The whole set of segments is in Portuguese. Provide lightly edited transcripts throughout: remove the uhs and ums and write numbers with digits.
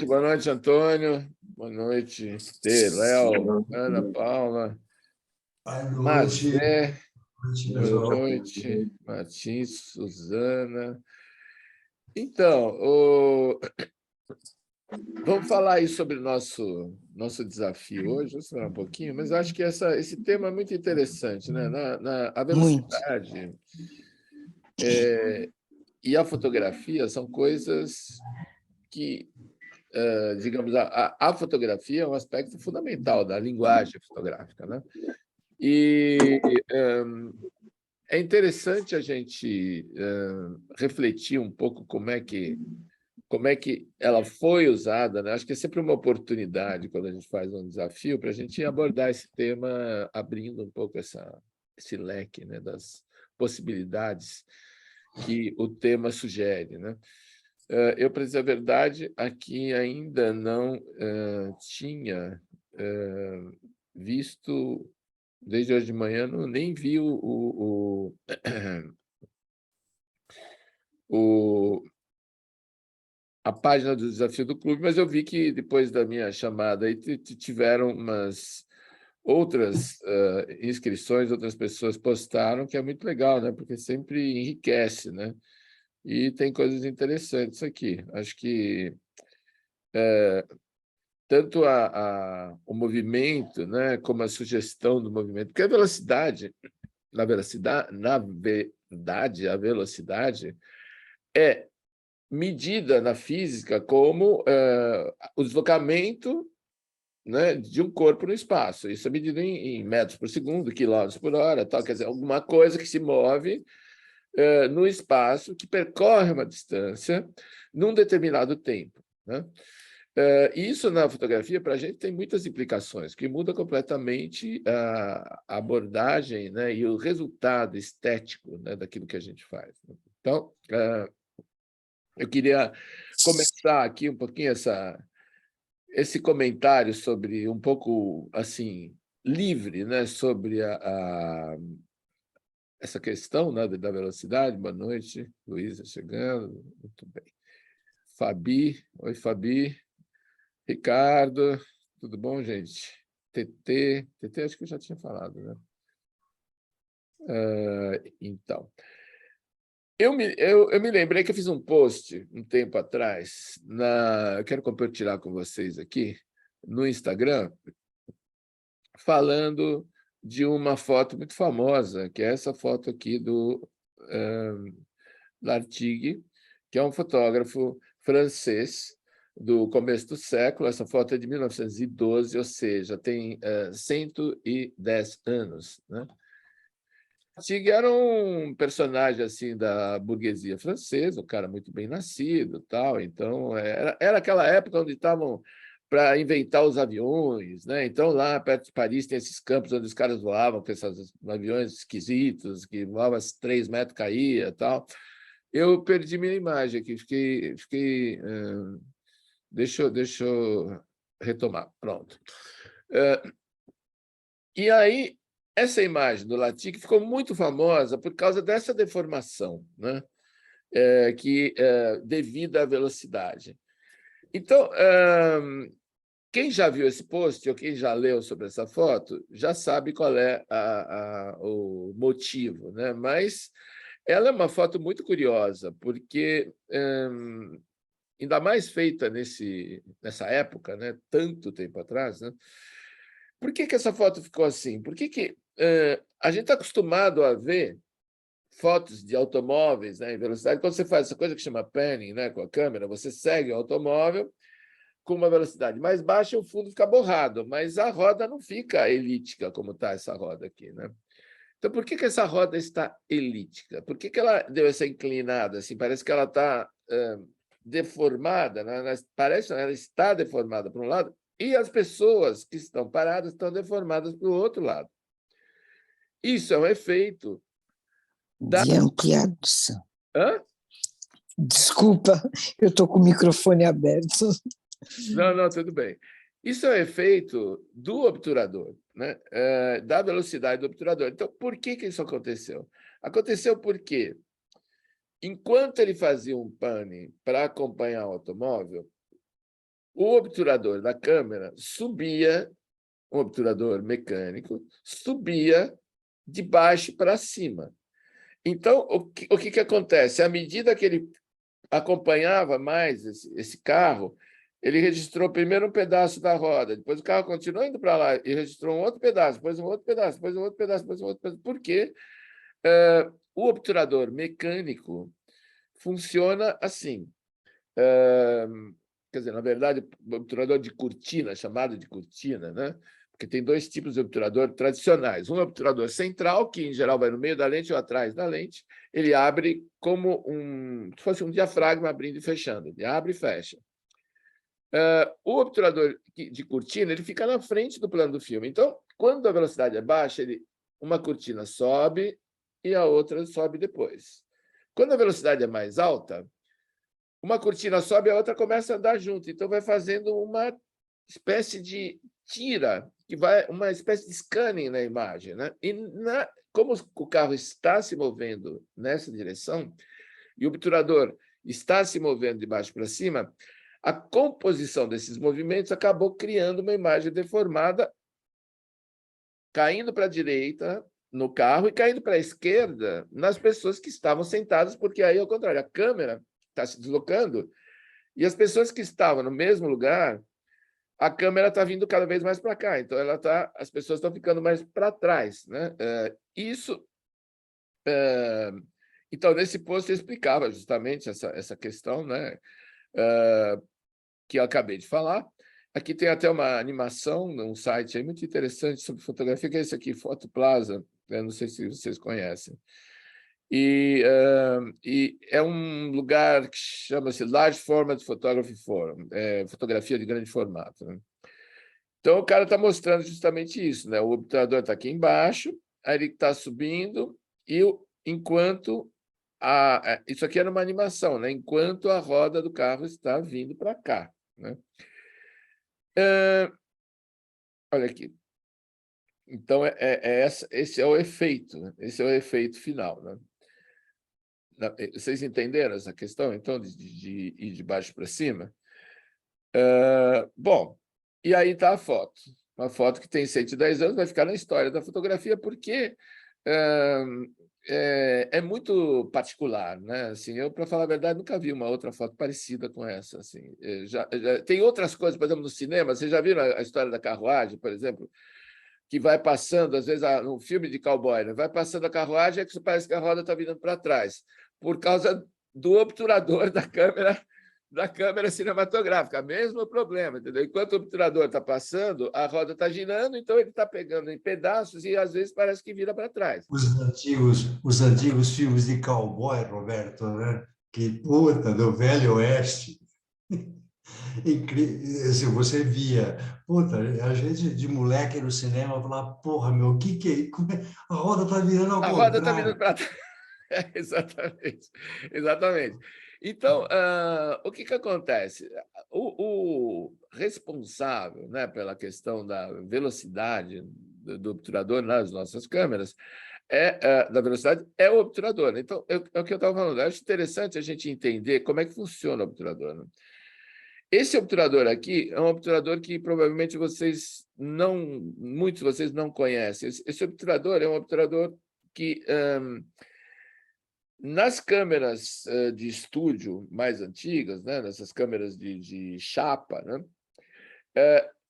Boa noite, Antônio. Boa noite, Tê, Léo, Ana Paula, Boa noite, Mazé, boa pessoal. noite, Martins, Suzana. Então, vamos falar aí sobre o nosso desafio hoje, vamos falar um pouquinho, mas eu acho que esse tema é muito interessante, né? A Muito. velocidade e a fotografia são coisas que, digamos, a fotografia é um aspecto fundamental da linguagem fotográfica, né? E é interessante a gente refletir um pouco como é que ela foi usada, né? Acho que é sempre uma oportunidade quando a gente faz um desafio para a gente abordar esse tema, abrindo um pouco esse leque, né, das possibilidades que o tema sugere, né? Eu, para dizer a verdade, aqui ainda não tinha visto, desde hoje de manhã, nem vi o, a página do Desafio do Clube, mas eu vi que depois da minha chamada aí tiveram umas outras inscrições, outras pessoas postaram, que é muito legal, né? Porque sempre enriquece, né? E tem coisas interessantes aqui. Acho que tanto o movimento, né, como a sugestão do movimento, porque a velocidade, na verdade, a velocidade é medida na física como o deslocamento, né, de um corpo no espaço. Isso é medido em metros por segundo, quilômetros por hora, tal. Quer dizer, alguma coisa que se move no espaço, que percorre uma distância num determinado tempo, né? Isso na fotografia, para a gente, tem muitas implicações, que muda completamente a abordagem, né, e o resultado estético, né, daquilo que a gente faz. Então, eu queria começar aqui um pouquinho esse comentário sobre um pouco assim livre, né, sobre essa questão, né, da velocidade. Boa noite, Luísa chegando, muito bem. Fabi, oi Fabi, Ricardo, tudo bom, gente? TT, acho que eu já tinha falado, né? Então, eu me lembrei que eu fiz um post um tempo atrás, eu quero compartilhar com vocês aqui, no Instagram, falando de uma foto muito famosa, que é essa foto aqui do Lartigue, que é um fotógrafo francês do começo do século. Essa foto é de 1912, ou seja, tem 110 anos, né? Lartigue era um personagem assim da burguesia francesa, um cara muito bem nascido, tal. Então era aquela época onde estavam para inventar os aviões, né? Então lá perto de Paris tem esses campos onde os caras voavam com esses aviões esquisitos que voavam a 3 metros, caía, tal. Eu perdi minha imagem aqui, fiquei deixa eu retomar, pronto. E aí, essa imagem do Latic ficou muito famosa por causa dessa deformação, né? Devido à velocidade. Então, quem já viu esse post ou quem já leu sobre essa foto já sabe qual é o motivo, né? Mas ela é uma foto muito curiosa, porque ainda mais feita nessa época, né? Tanto tempo atrás, né? Por que essa foto ficou assim? Por que a gente está acostumado a ver fotos de automóveis, né, em velocidade? Quando você faz essa coisa que chama panning, né, com a câmera, você segue o automóvel com uma velocidade mais baixa, o fundo fica borrado, mas a roda não fica elíptica como está essa roda aqui, né? Então, por que essa roda está elíptica? Por que ela deu essa inclinada? Assim, parece que ela está deformada, né? Parece que ela está deformada para um lado e as pessoas que estão paradas estão deformadas para o outro lado. Isso é um efeito de ampliação. Hã? Desculpa, eu estou com o microfone aberto. Não, tudo bem. Isso é um efeito do obturador, né? Da velocidade do obturador. Então, por que isso aconteceu? Aconteceu porque, enquanto ele fazia um pane para acompanhar o automóvel, o obturador da câmera subia, um obturador mecânico, subia de baixo para cima. Então, o que acontece? À medida que ele acompanhava mais esse carro, ele registrou primeiro um pedaço da roda, depois o carro continuou indo para lá e registrou um outro pedaço, depois um outro pedaço, depois um outro pedaço, depois um outro pedaço. Por quê? O obturador mecânico funciona assim. Quer dizer, na verdade, o obturador de cortina, chamado de cortina, né? Porque tem dois tipos de obturador tradicionais. Um é o obturador central, que em geral vai no meio da lente ou atrás da lente. Ele abre como se fosse um diafragma abrindo e fechando. Ele abre e fecha. O obturador de cortina ele fica na frente do plano do filme. Então, quando a velocidade é baixa, uma cortina sobe e a outra sobe depois. Quando a velocidade é mais alta, uma cortina sobe e a outra começa a andar junto. Então, vai fazendo uma espécie de tira, uma espécie de scanning na imagem, né? E como o carro está se movendo nessa direção, e o obturador está se movendo de baixo para cima, a composição desses movimentos acabou criando uma imagem deformada, caindo para a direita no carro e caindo para a esquerda nas pessoas que estavam sentadas, porque aí, ao contrário, a câmera está se deslocando e as pessoas que estavam no mesmo lugar, a câmera está vindo cada vez mais para cá, então as pessoas estão ficando mais para trás, né? Então, nesse post eu explicava justamente essa questão, né? Que eu acabei de falar. Aqui tem até uma animação num site aí muito interessante sobre fotografia, que é esse aqui, Fotoplaza, não sei se vocês conhecem. E é um lugar que chama-se Large Format Photography Forum, fotografia de grande formato, né? Então, o cara está mostrando justamente isso, né? O obturador está aqui embaixo, aí ele está subindo, e enquanto isso aqui era uma animação, né? Enquanto a roda do carro está vindo para cá, né? Olha aqui. Então, esse é o efeito, né? Esse é o efeito final, né? Vocês entenderam essa questão, então, de ir de baixo para cima? Bom, e aí está a foto. Uma foto que tem 110 anos, vai ficar na história da fotografia, porque é muito particular, né? Assim, eu, para falar a verdade, nunca vi uma outra foto parecida com essa. Assim. Tem outras coisas, por exemplo, no cinema. Vocês já viram a história da carruagem, por exemplo, que vai passando, às vezes, num filme de cowboy, né? Vai passando a carruagem, é que parece que a roda está virando para trás, por causa do obturador da câmera cinematográfica, mesmo problema, entendeu? Enquanto o obturador está passando, a roda está girando, então ele está pegando em pedaços e, às vezes, parece que vira para trás. Os antigos filmes de cowboy, Roberto, né? Que puta, do Velho Oeste. Se você via, puta, a gente de moleque no cinema falava, porra, meu, o que é? A roda tá virando ao A roda está contrário. virando para trás. Exatamente. Exatamente. Então, o que acontece? O responsável, né, pela questão da velocidade do obturador nas nossas câmeras da velocidade é o obturador. Então, é o que eu estava falando. Eu acho interessante a gente entender como é que funciona o obturador, né? Esse obturador aqui é um obturador que provavelmente muitos de vocês não conhecem. Esse obturador é um obturador que nas câmeras de estúdio mais antigas, né, nessas câmeras de chapa, né,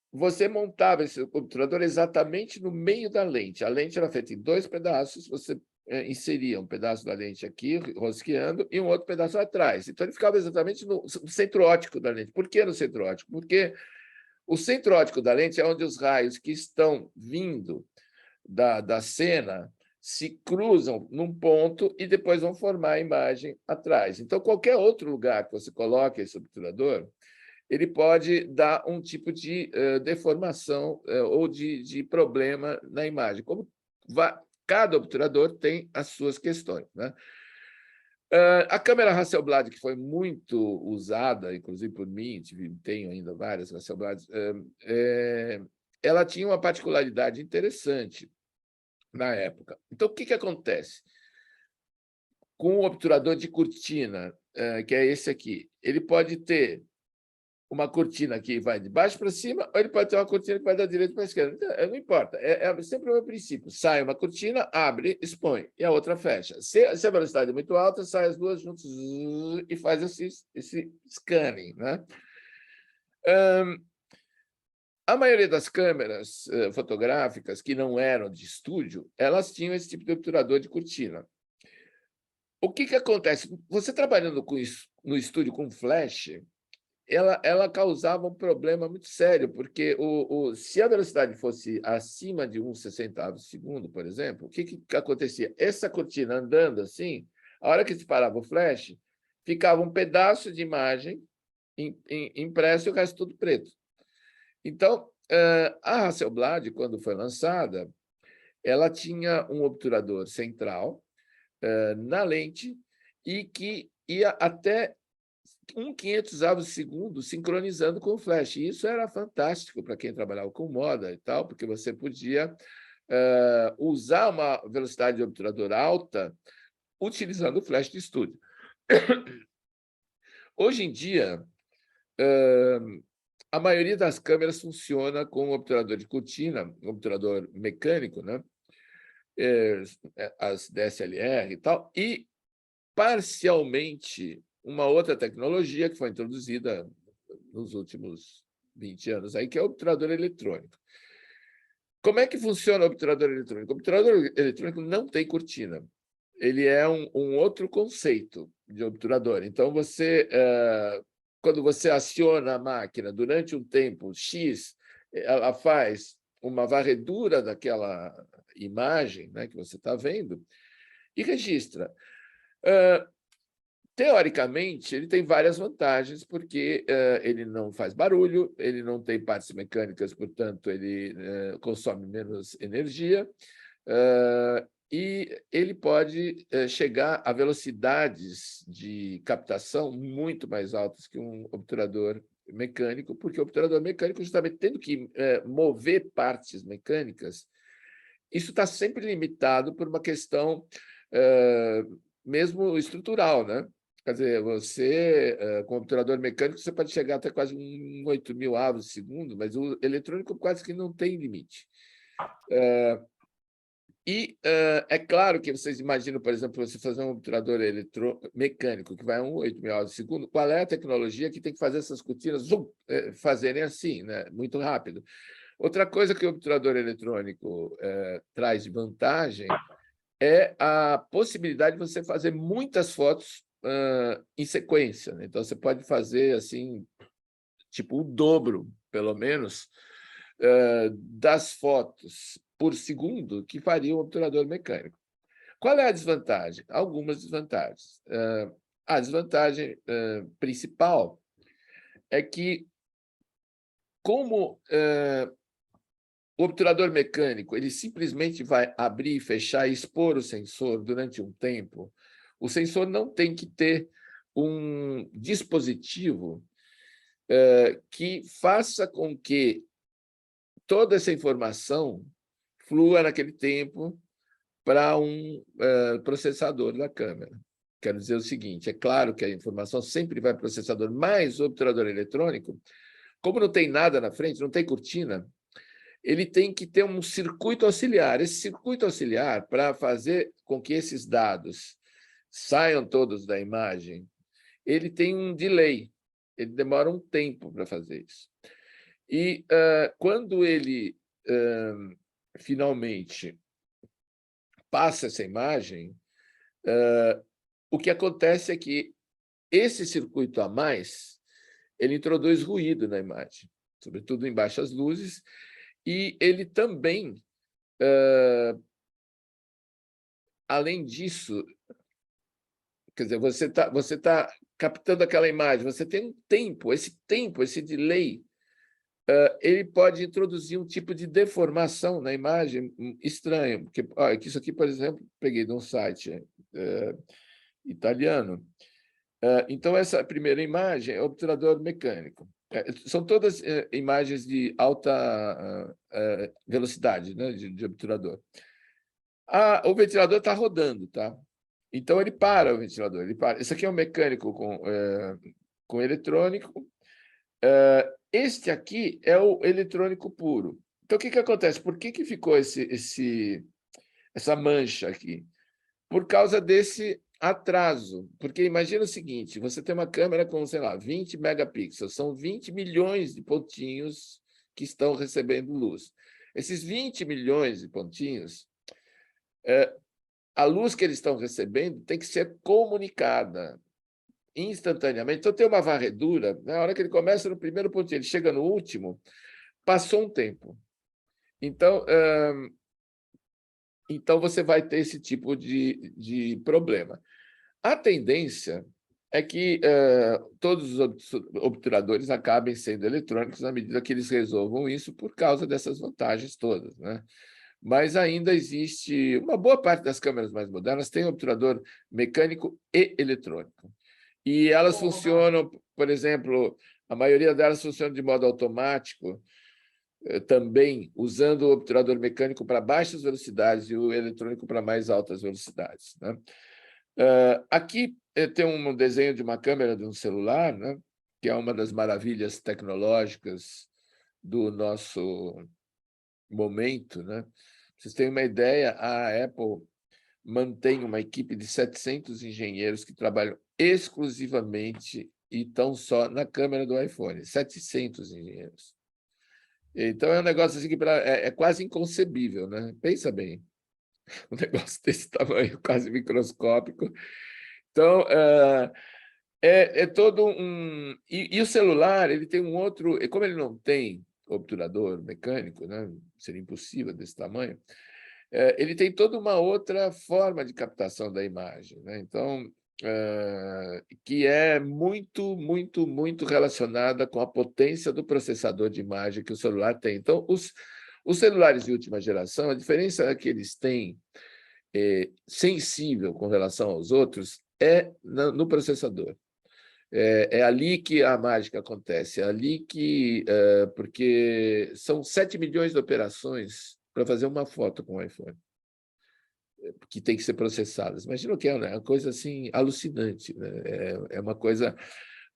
você montava esse obturador exatamente no meio da lente. A lente era feita em dois pedaços, você inseria um pedaço da lente aqui, rosqueando, e um outro pedaço atrás. Então, ele ficava exatamente no centro óptico da lente. Por que no centro óptico? Porque o centro óptico da lente é onde os raios que estão vindo da cena se cruzam num ponto e depois vão formar a imagem atrás. Então, qualquer outro lugar que você coloque esse obturador, ele pode dar um tipo de deformação ou de problema na imagem. Cada obturador tem as suas questões, né? A câmera Hasselblad, que foi muito usada, inclusive por mim, tenho ainda várias Hasselblads, ela tinha uma particularidade interessante na época. Então, o que acontece? Com o obturador de cortina, que é esse aqui, ele pode ter uma cortina que vai de baixo para cima, ou ele pode ter uma cortina que vai da direita para a esquerda. Então, não importa, é sempre o meu princípio. Sai uma cortina, abre, expõe, e a outra fecha. Se a velocidade é muito alta, sai as duas juntas e faz esse scanning, né? A maioria das câmeras fotográficas que não eram de estúdio, elas tinham esse tipo de obturador de cortina. O que acontece? Você trabalhando no estúdio com flash, ela causava um problema muito sério, porque se a velocidade fosse acima de 1/60 segundo, por exemplo, o que acontecia? Essa cortina andando assim, a hora que disparava o flash, ficava um pedaço de imagem impresso e o resto tudo preto. Então, a Hasselblad, quando foi lançada, ela tinha um obturador central na lente e que ia até 1/500º segundo sincronizando com o flash. E isso era fantástico para quem trabalhava com moda e tal, porque você podia usar uma velocidade de obturador alta utilizando o flash de estúdio. Hoje em dia, a maioria das câmeras funciona com obturador de cortina, obturador mecânico, né? As DSLR e tal, e parcialmente uma outra tecnologia que foi introduzida nos últimos 20 anos, aí, que é o obturador eletrônico. Como é que funciona o obturador eletrônico? O obturador eletrônico não tem cortina. Ele é um outro conceito de obturador. Então, quando você aciona a máquina durante um tempo X, ela faz uma varredura daquela imagem, né, que você está vendo e registra. Teoricamente, ele tem várias vantagens, porque ele não faz barulho, ele não tem partes mecânicas, portanto, ele consome menos energia, e ele pode chegar a velocidades de captação muito mais altas que um obturador mecânico, porque o obturador mecânico, justamente tendo que mover partes mecânicas, isso está sempre limitado por uma questão mesmo estrutural, né? Quer dizer, você, com o obturador mecânico, você pode chegar até quase 8.000 avos segundo, mas o eletrônico quase que não tem limite. É claro que vocês imaginam, por exemplo, você fazer um obturador mecânico que vai a 8.000 avos segundo, qual é a tecnologia que tem que fazer essas cortinas fazerem assim, né? Muito rápido. Outra coisa que o obturador eletrônico traz de vantagem é a possibilidade de você fazer muitas fotos em sequência, né? Então, você pode fazer assim, tipo o dobro, pelo menos, das fotos por segundo que faria um obturador mecânico. Qual é a desvantagem? Algumas desvantagens. A desvantagem principal é que, como o obturador mecânico ele simplesmente vai abrir, fechar e expor o sensor durante um tempo, o sensor não tem que ter um dispositivo que faça com que toda essa informação flua naquele tempo para um processador da câmera. Quero dizer o seguinte, é claro que a informação sempre vai para o processador, mas o obturador eletrônico, como não tem nada na frente, não tem cortina, ele tem que ter um circuito auxiliar. Esse circuito auxiliar, para fazer com que esses dados saiam todos da imagem, ele tem um delay, ele demora um tempo para fazer isso. E quando ele finalmente passa essa imagem, o que acontece é que esse circuito a mais, ele introduz ruído na imagem, sobretudo em baixas luzes, e ele também, além disso, quer dizer, você tá captando aquela imagem, você tem um tempo, esse delay, ele pode introduzir um tipo de deformação na imagem estranho, porque isso aqui, por exemplo, peguei de um site italiano. Então, essa primeira imagem é obturador mecânico. São todas imagens de alta velocidade, né, de obturador. O ventilador está rodando, tá? Então, ele para o ventilador. Ele para. Esse aqui é um mecânico com eletrônico. Este aqui é o eletrônico puro. Então, o que acontece? Por que ficou essa mancha aqui? Por causa desse atraso. Porque imagina o seguinte, você tem uma câmera com, sei lá, 20 megapixels, são 20 milhões de pontinhos que estão recebendo luz. Esses 20 milhões de pontinhos, a luz que eles estão recebendo tem que ser comunicada instantaneamente. Então, tem uma varredura, na hora que ele começa no primeiro pontinho, ele chega no último, passou um tempo. Então você vai ter esse tipo de problema. A tendência é que todos os obturadores acabem sendo eletrônicos na medida que eles resolvam isso por causa dessas vantagens todas, né? Mas ainda existe... Uma boa parte das câmeras mais modernas tem obturador mecânico e eletrônico. E elas funcionam, por exemplo, a maioria delas funciona de modo automático, também usando o obturador mecânico para baixas velocidades e o eletrônico para mais altas velocidades, né? Aqui tem um desenho de uma câmera de um celular, né? Que é uma das maravilhas tecnológicas do nosso momento, né? Vocês têm uma ideia, a Apple mantém uma equipe de 700 engenheiros que trabalham exclusivamente e tão só na câmera do iPhone, 700 engenheiros. Então, é um negócio assim que é quase inconcebível, né? Pensa bem, um negócio desse tamanho, quase microscópico. Então, é todo um... E o celular, ele tem um outro... Como ele não tem obturador mecânico, né? Seria impossível desse tamanho, ele tem toda uma outra forma de captação da imagem, né? Então, que é muito, muito, muito relacionada com a potência do processador de imagem que o celular tem. Então, os celulares de última geração, a diferença que eles têm sensível com relação aos outros no processador. É ali que a mágica acontece, é ali que... porque são 7 milhões de operações para fazer uma foto com o iPhone, que tem que ser processadas. Imagina o que é, né? É uma coisa assim, alucinante, né? É uma coisa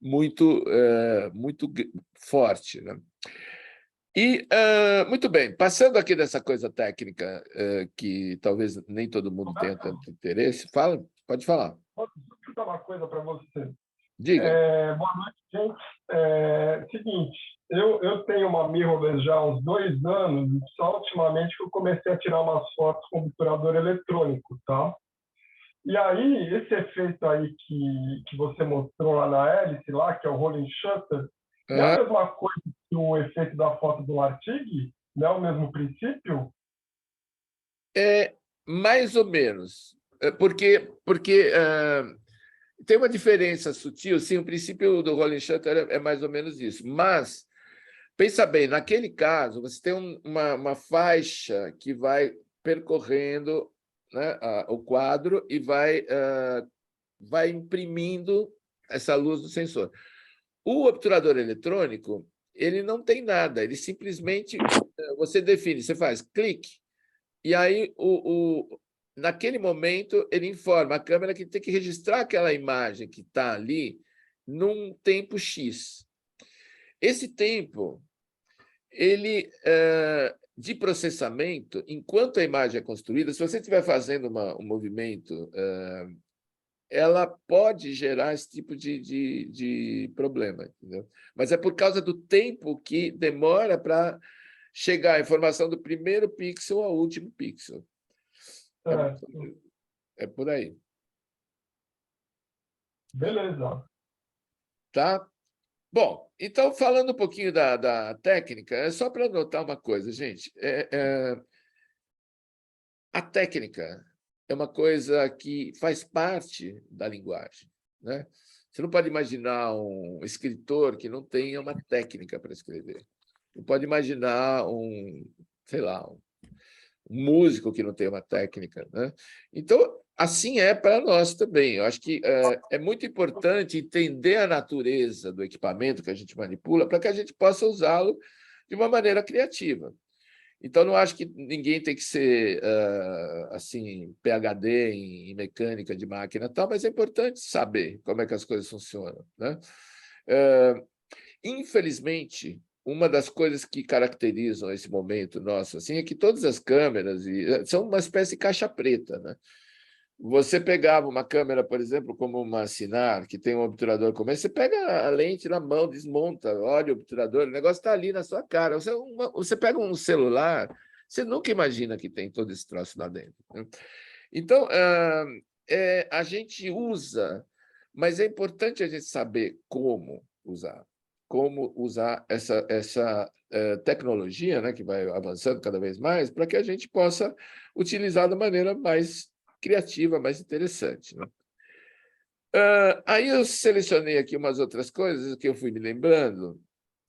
muito, muito forte, né? E, muito bem, passando aqui dessa coisa técnica, que talvez nem todo mundo tenha tanto interesse, pode falar. Posso perguntar uma coisa para você? Diga. Boa noite, gente. Seguinte, eu tenho uma mirrorless já há uns 2 anos, e só ultimamente que eu comecei a tirar umas fotos com obturador eletrônico, tá? E aí, esse efeito aí que você mostrou lá na hélice, lá, que é o rolling shutter, é a mesma coisa que o efeito da foto do Artigue? Não é o mesmo princípio? Mais ou menos, porque tem uma diferença sutil, sim, o princípio do rolling shutter é mais ou menos isso, mas, pensa bem, naquele caso, você tem uma faixa que vai percorrendo, né, o quadro e vai imprimindo essa luz do sensor. O obturador eletrônico, ele não tem nada, ele simplesmente, você define, você faz clique, e aí, naquele momento, ele informa a câmera que tem que registrar aquela imagem que está ali num tempo X. Esse tempo, ele de processamento, enquanto a imagem é construída, se você estiver fazendo um movimento, ela pode gerar esse tipo de problema, entendeu? Mas é por causa do tempo que demora para chegar a informação do primeiro pixel ao último pixel. É por aí. Beleza. Tá? Bom, então, falando um pouquinho da técnica, é só para notar uma coisa, gente. A técnica é uma coisa que faz parte da linguagem, né? Você não pode imaginar um escritor que não tenha uma técnica para escrever. Não pode imaginar sei lá, um músico que não tenha uma técnica, né? Então, assim é para nós também. Eu acho que é muito importante entender a natureza do equipamento que a gente manipula para que a gente possa usá-lo de uma maneira criativa. Então, não acho que ninguém tem que ser assim, PhD em mecânica de máquina, tal, mas é importante saber como é que as coisas funcionam, né? Infelizmente, uma das coisas que caracterizam esse momento nosso assim, é que todas as câmeras são uma espécie de caixa preta, né? Você pegava uma câmera, por exemplo, como uma Sinar, que tem um obturador como esse, você pega a lente na mão, desmonta, olha o obturador, o negócio está ali na sua cara. Você pega um celular, você nunca imagina que tem todo esse troço lá dentro, né? Então, a gente usa, mas é importante a gente saber como usar essa tecnologia, né, que vai avançando cada vez mais, para que a gente possa utilizar da maneira mais criativa, mais interessante, né? Aí eu selecionei aqui umas outras coisas que eu fui me lembrando.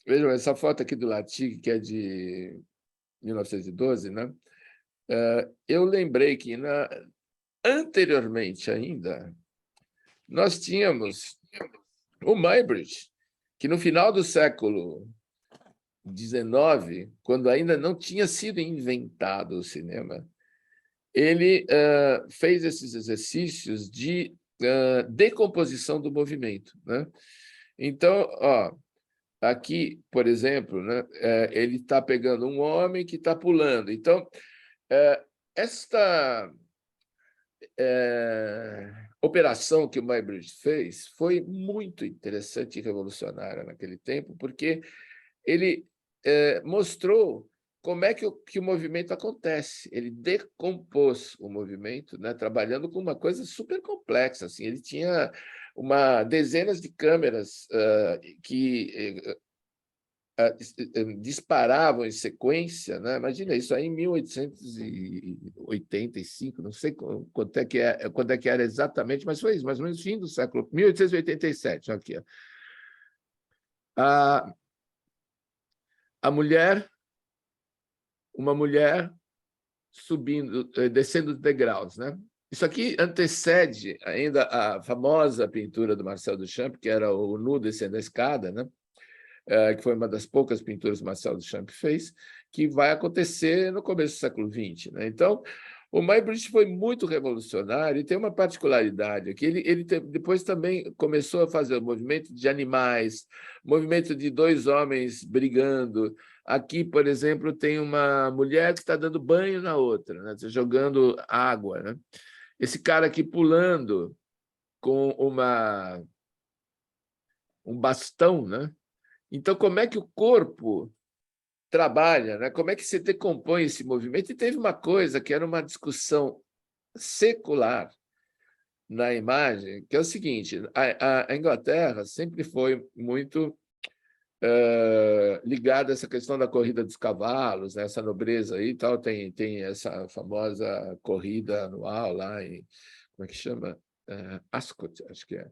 Vejam, essa foto aqui do Latig, que é de 1912, né? Eu lembrei que, anteriormente ainda, nós tínhamos o Muybridge, que no final do século XIX, quando ainda não tinha sido inventado o cinema, ele fez esses exercícios de decomposição do movimento, né? Então, ó, aqui, por exemplo, né, ele está pegando um homem que está pulando. Então, esta operação que o Muybridge fez foi muito interessante e revolucionária naquele tempo, porque ele mostrou como é que o movimento acontece. Ele decompôs o movimento, né, trabalhando com uma coisa super complexa. Assim, ele tinha dezenas de câmeras que disparavam em sequência, né? Imagina isso aí em 1885, não sei quando é que era exatamente, mas foi isso, mais ou menos fim do século 1887. Aqui, ó. Uma mulher subindo, descendo os degraus, né? Isso aqui antecede ainda a famosa pintura do Marcel Duchamp, que era o nu descendo a escada, né? Que foi uma das poucas pinturas que Marcel Duchamp fez, que vai acontecer no começo do século XX, né? Então, o Muybridge foi muito revolucionário e tem uma particularidade aqui. Ele depois também começou a fazer o movimento de animais, movimento de dois homens brigando. Aqui, por exemplo, tem uma mulher que está dando banho na outra, né? Jogando água, né? Esse cara aqui pulando com um bastão, né? Então, como é que o corpo trabalha, né? Como é que se decompõe esse movimento? E teve uma coisa que era uma discussão secular na imagem, que é o seguinte: a Inglaterra sempre foi muito ligada a essa questão da corrida dos cavalos, né? Essa nobreza aí e tal, tem essa famosa corrida anual lá em, como é que chama? Ascot, acho que é.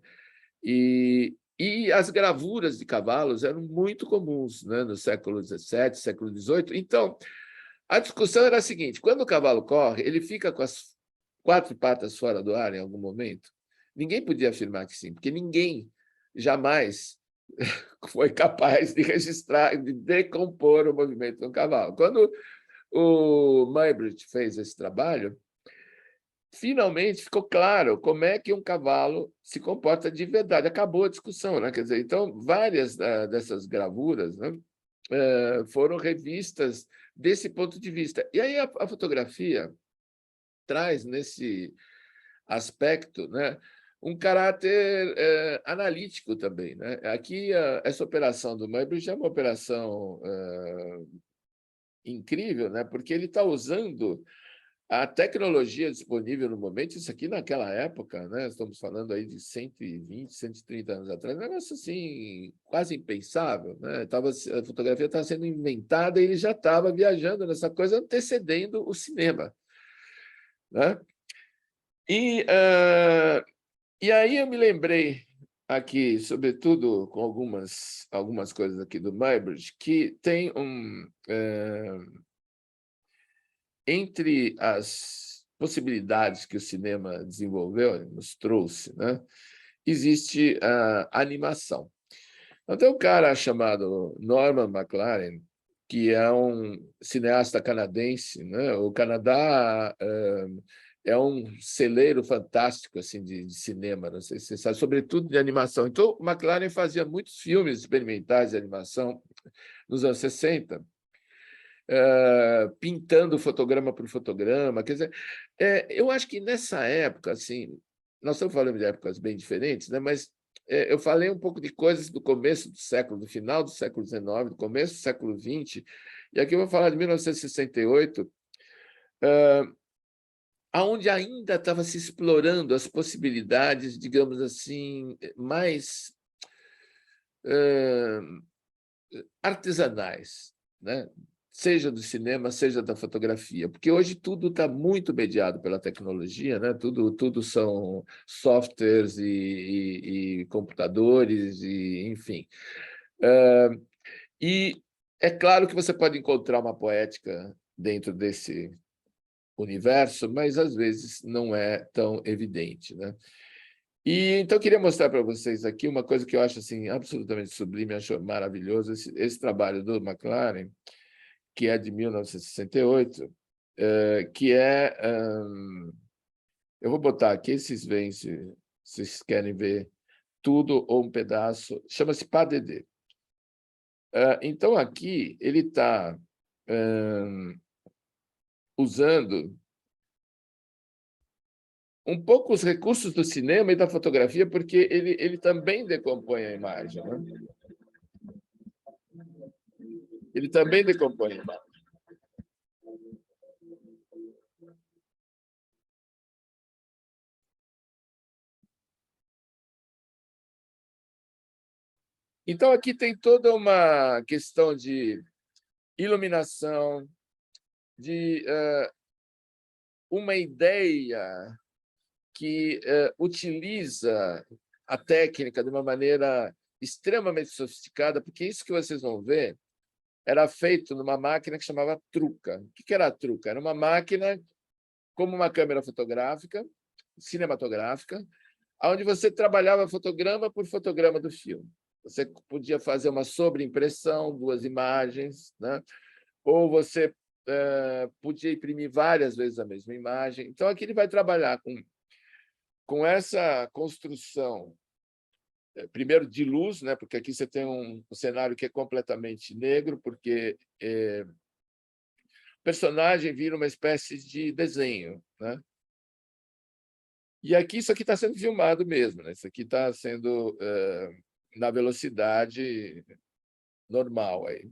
E as gravuras de cavalos eram muito comuns, né, no século XVII, século XVIII. Então, a discussão era a seguinte: quando o cavalo corre, ele fica com as quatro patas fora do ar em algum momento? Ninguém podia afirmar que sim, porque ninguém jamais foi capaz de registrar, de decompor o movimento do cavalo. Quando o Muybridge fez esse trabalho, finalmente ficou claro como é que um cavalo se comporta de verdade. Acabou a discussão, né? Quer dizer, então, várias dessas gravuras, né, foram revistas desse ponto de vista. E aí a fotografia traz, nesse aspecto, né, um caráter analítico também, né? Aqui, essa operação do Muybridge é uma operação incrível, né? Porque ele está usando a tecnologia disponível no momento. Isso aqui naquela época, né? Estamos falando aí de 120, 130 anos atrás, um negócio assim, quase impensável, né? A fotografia estava sendo inventada e ele já estava viajando nessa coisa, antecedendo o cinema, né? E aí eu me lembrei aqui, sobretudo com algumas coisas aqui do Muybridge, que tem entre as possibilidades que o cinema desenvolveu, nos trouxe, né, existe a animação. Então, tem um cara chamado Norman McLaren, que é um cineasta canadense, né? O Canadá é um celeiro fantástico assim de cinema, não sei se você sabe, sobretudo de animação. Então, o McLaren fazia muitos filmes experimentais de animação nos anos 60, pintando fotograma por fotograma. Quer dizer, eu acho que nessa época, assim, nós estamos falando de épocas bem diferentes, né? Mas eu falei um pouco de coisas do começo do século, do final do século XIX, do começo do século XX, e aqui eu vou falar de 1968, onde ainda estava se explorando as possibilidades, digamos assim, mais artesanais, né? Seja do cinema, seja da fotografia, porque hoje tudo está muito mediado pela tecnologia, né? Tudo são softwares e computadores, e, enfim. E é claro que você pode encontrar uma poética dentro desse universo, mas às vezes não é tão evidente, né? E então eu queria mostrar para vocês aqui uma coisa que eu acho assim absolutamente sublime, acho maravilhoso esse trabalho do McLaren, que é de 1968, que eu vou botar aqui, vocês veem se vocês querem ver tudo ou um pedaço, chama-se PADD. Então aqui ele está usando um pouco os recursos do cinema e da fotografia, porque ele também decompõe a imagem, né? Ele também decompõe a imagem. Então, aqui tem toda uma questão de iluminação, de uma ideia que utiliza a técnica de uma maneira extremamente sofisticada, porque isso que vocês vão ver era feito numa máquina que chamava Truca. O que era a Truca? Era uma máquina como uma câmera fotográfica, cinematográfica, onde você trabalhava fotograma por fotograma do filme. Você podia fazer uma sobreimpressão, 2 imagens, né? Ou você podia imprimir várias vezes a mesma imagem. Então, aqui ele vai trabalhar com essa construção, primeiro de luz, né? Porque aqui você tem um cenário que é completamente negro, porque o personagem vira uma espécie de desenho, né? E aqui isso aqui está sendo filmado mesmo, né? Isso aqui está sendo na velocidade normal aí,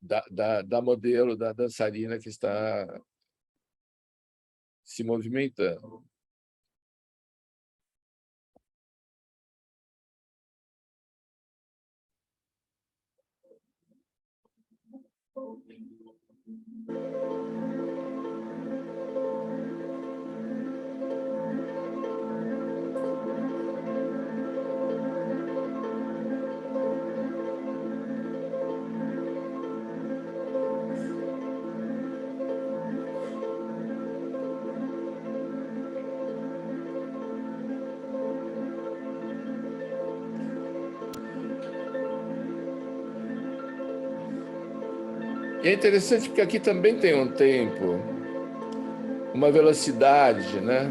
da modelo, da dançarina que está se movimentando. E é interessante porque aqui também tem um tempo, uma velocidade, né?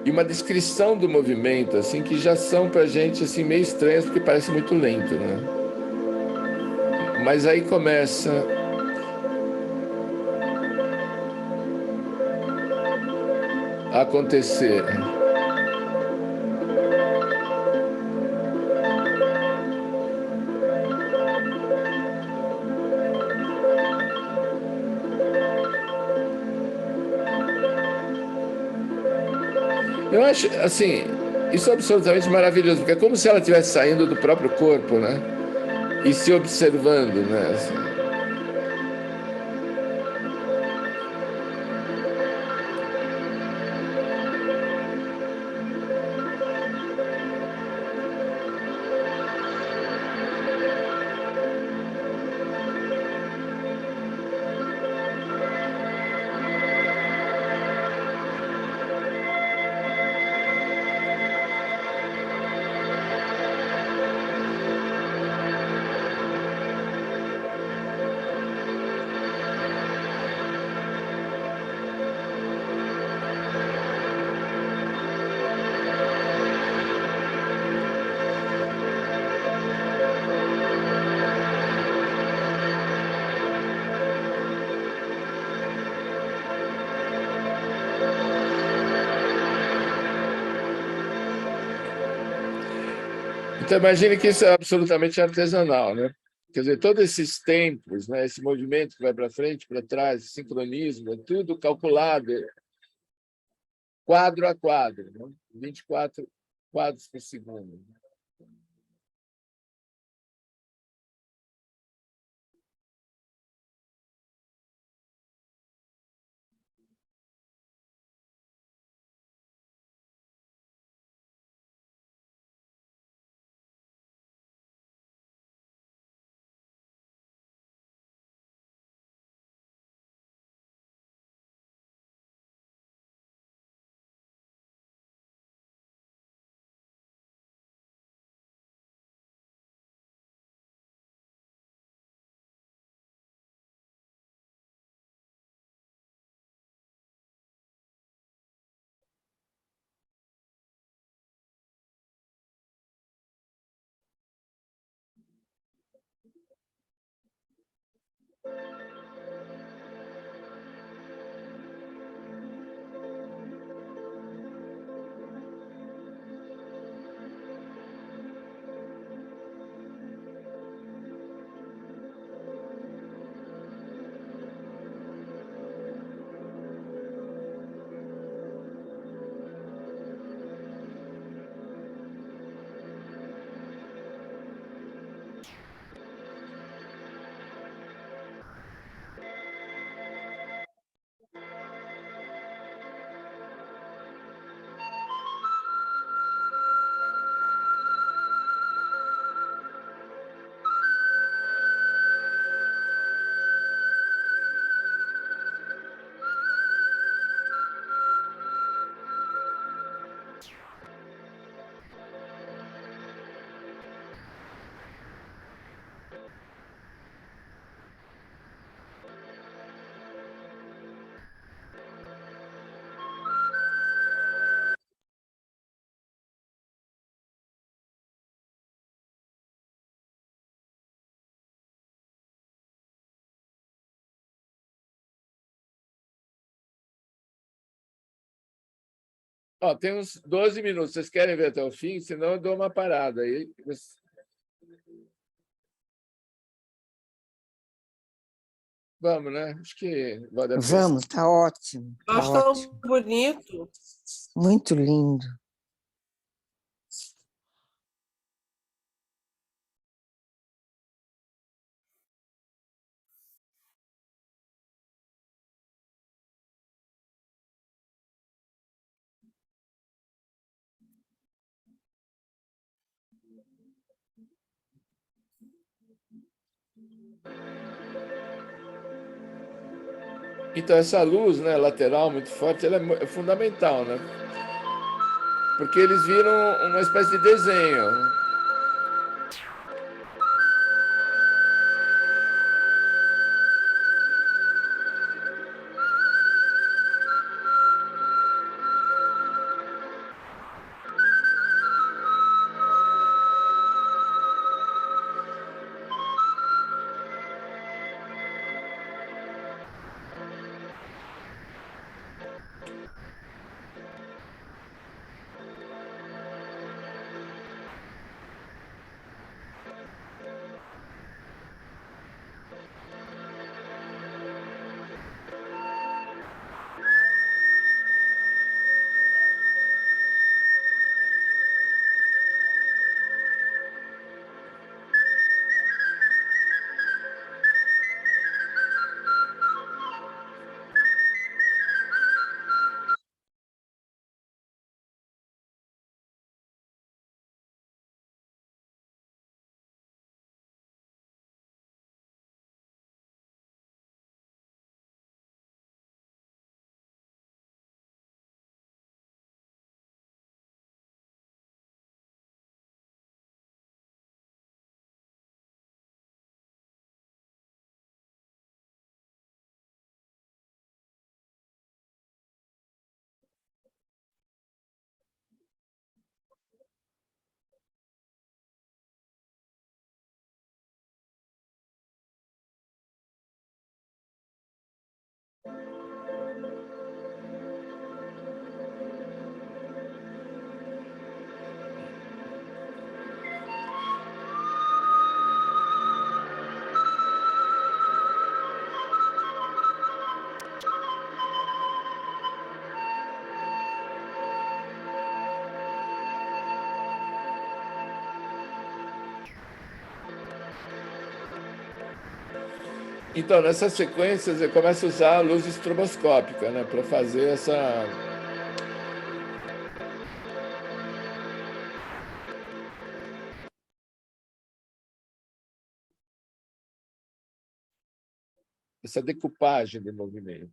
E uma descrição do movimento, assim, que já são para a gente assim, meio estranhas, porque parece muito lento, né? Mas aí começa a acontecer. Eu acho, assim, isso é absolutamente maravilhoso, porque é como se ela estivesse saindo do próprio corpo, né? E se observando, né? Assim. Então, imagine que isso é absolutamente artesanal, né? Quer dizer, todos esses tempos, né? Esse movimento que vai para frente, para trás, sincronismo, é tudo calculado, quadro a quadro, né? 24 quadros por segundo. Ó, tem uns 12 minutos. Vocês querem ver até o fim? Senão eu dou uma parada aí. Vamos, né? Acho que vale a pena. Vamos, tá ótimo. Tá Acho tão ótimo. bonito. Muito lindo. Então, essa luz, né, lateral muito forte, ela é fundamental, né? Porque eles viram uma espécie de desenho. Então, nessas sequências, eu começo a usar a luz estroboscópica, né, para fazer essa decupagem de movimento.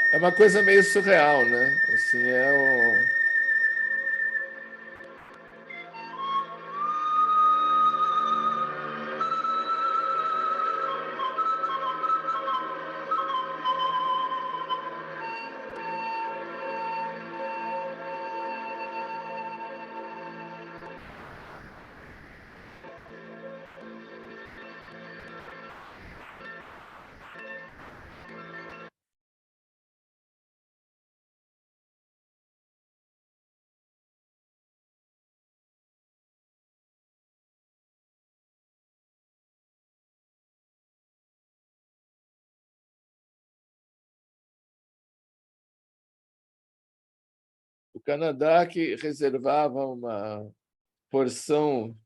É uma coisa meio surreal, né? Assim, o Canadá que reservava uma porção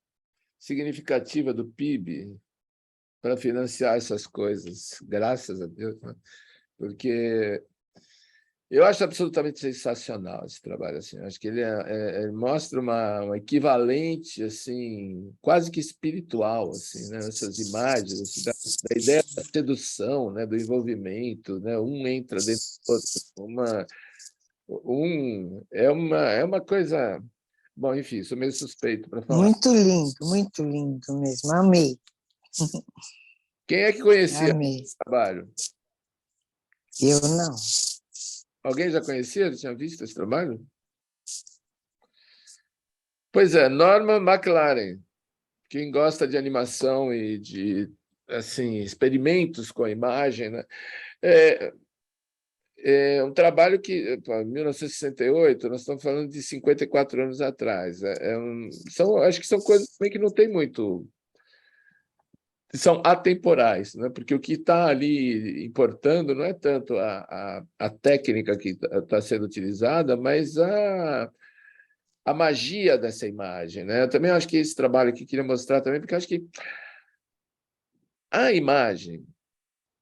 significativa do PIB para financiar essas coisas, graças a Deus, né? Porque eu acho absolutamente sensacional esse trabalho. Assim. Acho que ele mostra uma equivalente assim, quase que espiritual, assim, né? Essas imagens assim, da ideia da sedução, né? Do envolvimento, né? Um entra dentro do outro, é uma coisa. Bom, enfim, sou meio suspeito para falar. Muito lindo mesmo. Amei, Quem é que conhecia amei. esse trabalho? Eu não. Alguém já conhecia? Tinha visto esse trabalho? Pois é, Norman McLaren. Quem gosta de animação e de assim experimentos com a imagem, né? É, é um trabalho que, pô, em 1968, nós estamos falando de 54 anos atrás. Acho que são coisas também que não tem muito, são atemporais, né? Porque o que está ali importando não é tanto a técnica que está sendo utilizada, mas a magia dessa imagem, né? Eu também acho que esse trabalho aqui queria mostrar também, porque eu acho que a imagem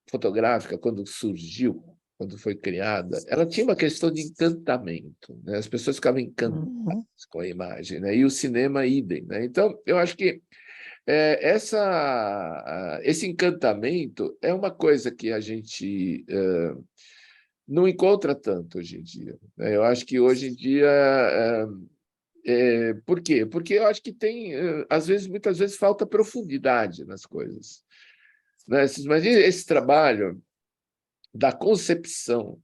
fotográfica, quando surgiu, quando foi criada, ela tinha uma questão de encantamento, né? As pessoas ficavam encantadas Uhum. com a imagem, né? E o cinema, idem, né? Então, eu acho que esse encantamento é uma coisa que a gente não encontra tanto hoje em dia, né? Eu acho que hoje em dia... por quê? Porque eu acho que tem, às vezes, muitas vezes, falta profundidade nas coisas, né? Vocês imaginam esse trabalho da concepção,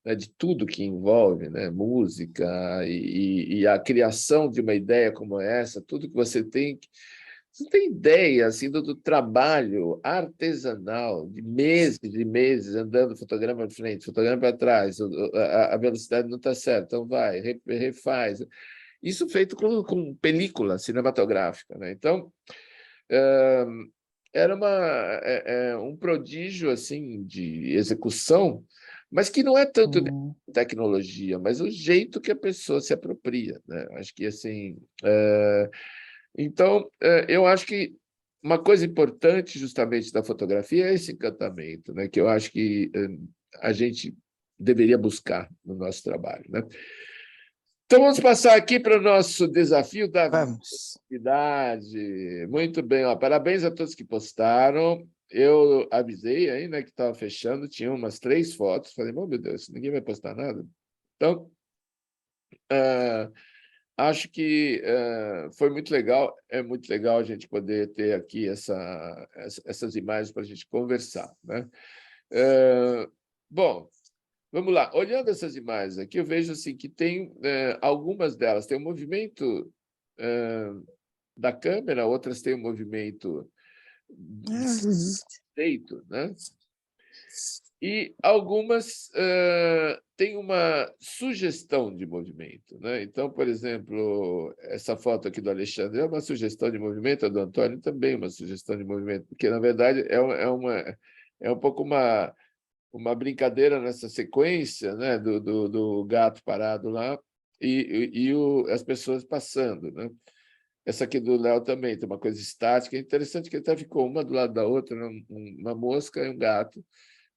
né, de tudo que envolve, né, música e a criação de uma ideia como essa, tudo que você tem... Você não tem ideia assim, do trabalho artesanal de meses e meses andando fotograma para frente, fotograma para trás, a velocidade não está certa, então vai, refaz. Isso feito com película cinematográfica, né? Então, era um prodígio assim de execução, mas que não é tanto Uhum. tecnologia, mas o jeito que a pessoa se apropria, né? Acho que assim, então eu acho que uma coisa importante justamente da fotografia é esse encantamento, né? Que eu acho que a gente deveria buscar no nosso trabalho, né? Então vamos passar aqui para o nosso desafio da Vamos. cidade. Muito bem, ó, parabéns a todos que postaram. Eu avisei aí, né, que estava fechando, tinha umas 3 fotos. Falei, oh, meu Deus, ninguém vai postar nada. Então, acho que foi muito legal. É muito legal a gente poder ter aqui essas imagens para a gente conversar, né? Bom, vamos lá. Olhando essas imagens aqui, eu vejo assim, que tem algumas delas têm um movimento da câmera, outras têm um movimento Uhum. feito, né? E algumas têm uma sugestão de movimento, né? Então, por exemplo, essa foto aqui do Alexandre é uma sugestão de movimento, a do Antônio também é uma sugestão de movimento, porque, na verdade, é um pouco uma brincadeira nessa sequência, né? Do gato parado lá e as pessoas passando, né? Essa aqui do Léo também tem uma coisa estática. É interessante que até ficou uma do lado da outra, né? Uma mosca e um gato,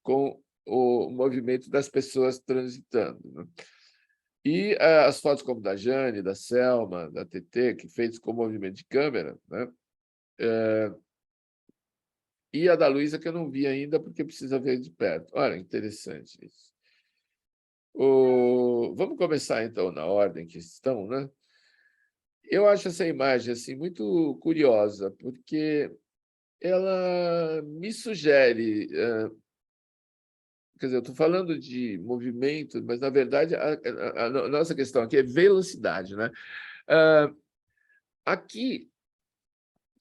com o movimento das pessoas transitando, né? E as fotos como da Jane, da Selma, da TT, que feitas com movimento de câmera, né? E a da Luísa, que eu não vi ainda, porque precisa ver de perto. Olha, interessante isso. Vamos começar, então, na ordem que estão, né? Eu acho essa imagem assim, muito curiosa, porque ela me sugere... Quer dizer, eu estou falando de movimento, mas, na verdade, a nossa questão aqui é velocidade, né? Aqui,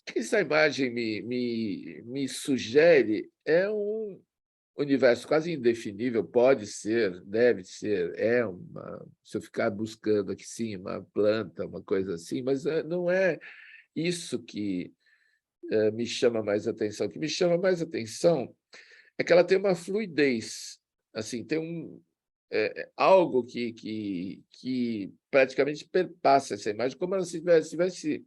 o que essa imagem me sugere é um universo quase indefinível, pode ser, deve ser, se eu ficar buscando aqui sim, uma planta, uma coisa assim, mas não é isso que me chama mais atenção. O que me chama mais atenção é que ela tem uma fluidez, assim, tem algo que praticamente perpassa essa imagem, como ela se tivesse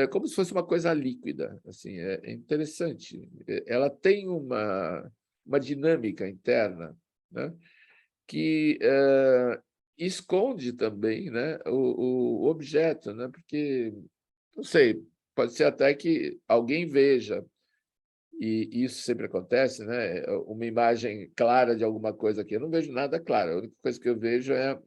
como se fosse uma coisa líquida, assim, é interessante. Ela tem uma dinâmica interna, né, que esconde também, né, o objeto, né, porque, não sei, pode ser até que alguém veja, e isso sempre acontece, né, uma imagem clara de alguma coisa aqui. Eu não vejo nada claro, a única coisa que eu vejo é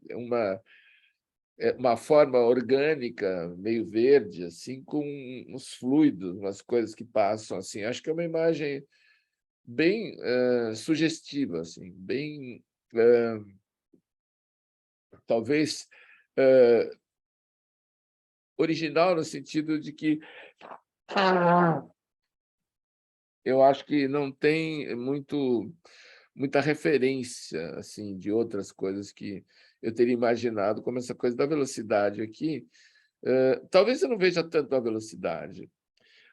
uma forma orgânica, meio verde, assim, com uns fluidos, umas coisas que passam, assim. Acho que é uma imagem bem sugestiva, assim, bem talvez original no sentido de que eu acho que não tem muita referência assim de outras coisas que eu teria imaginado, como essa coisa da velocidade aqui. Talvez eu não veja tanto a velocidade,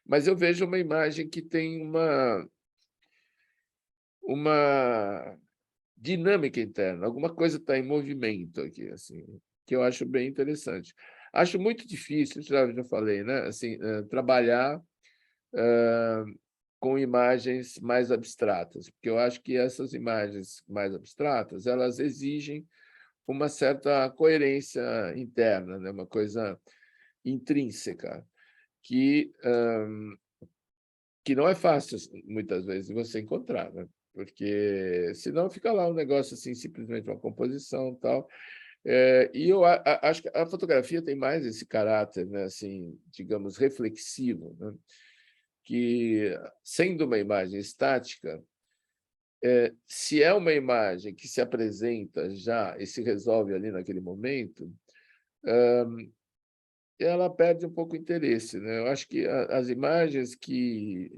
mas eu vejo uma imagem que tem uma dinâmica interna, alguma coisa está em movimento aqui, assim, que eu acho bem interessante. Acho muito difícil, já falei, né? Assim, trabalhar com imagens mais abstratas, porque eu acho que essas imagens mais abstratas elas exigem uma certa coerência interna, né? Uma coisa intrínseca, que não é fácil, muitas vezes, você encontrar, né? Porque senão fica lá um negócio assim, simplesmente uma composição e tal. E eu acho que a fotografia tem mais esse caráter, né? Assim, digamos, reflexivo, né? Que, sendo uma imagem estática, se é uma imagem que se apresenta já e se resolve ali naquele momento, ela perde um pouco o interesse, né? Eu acho que as imagens que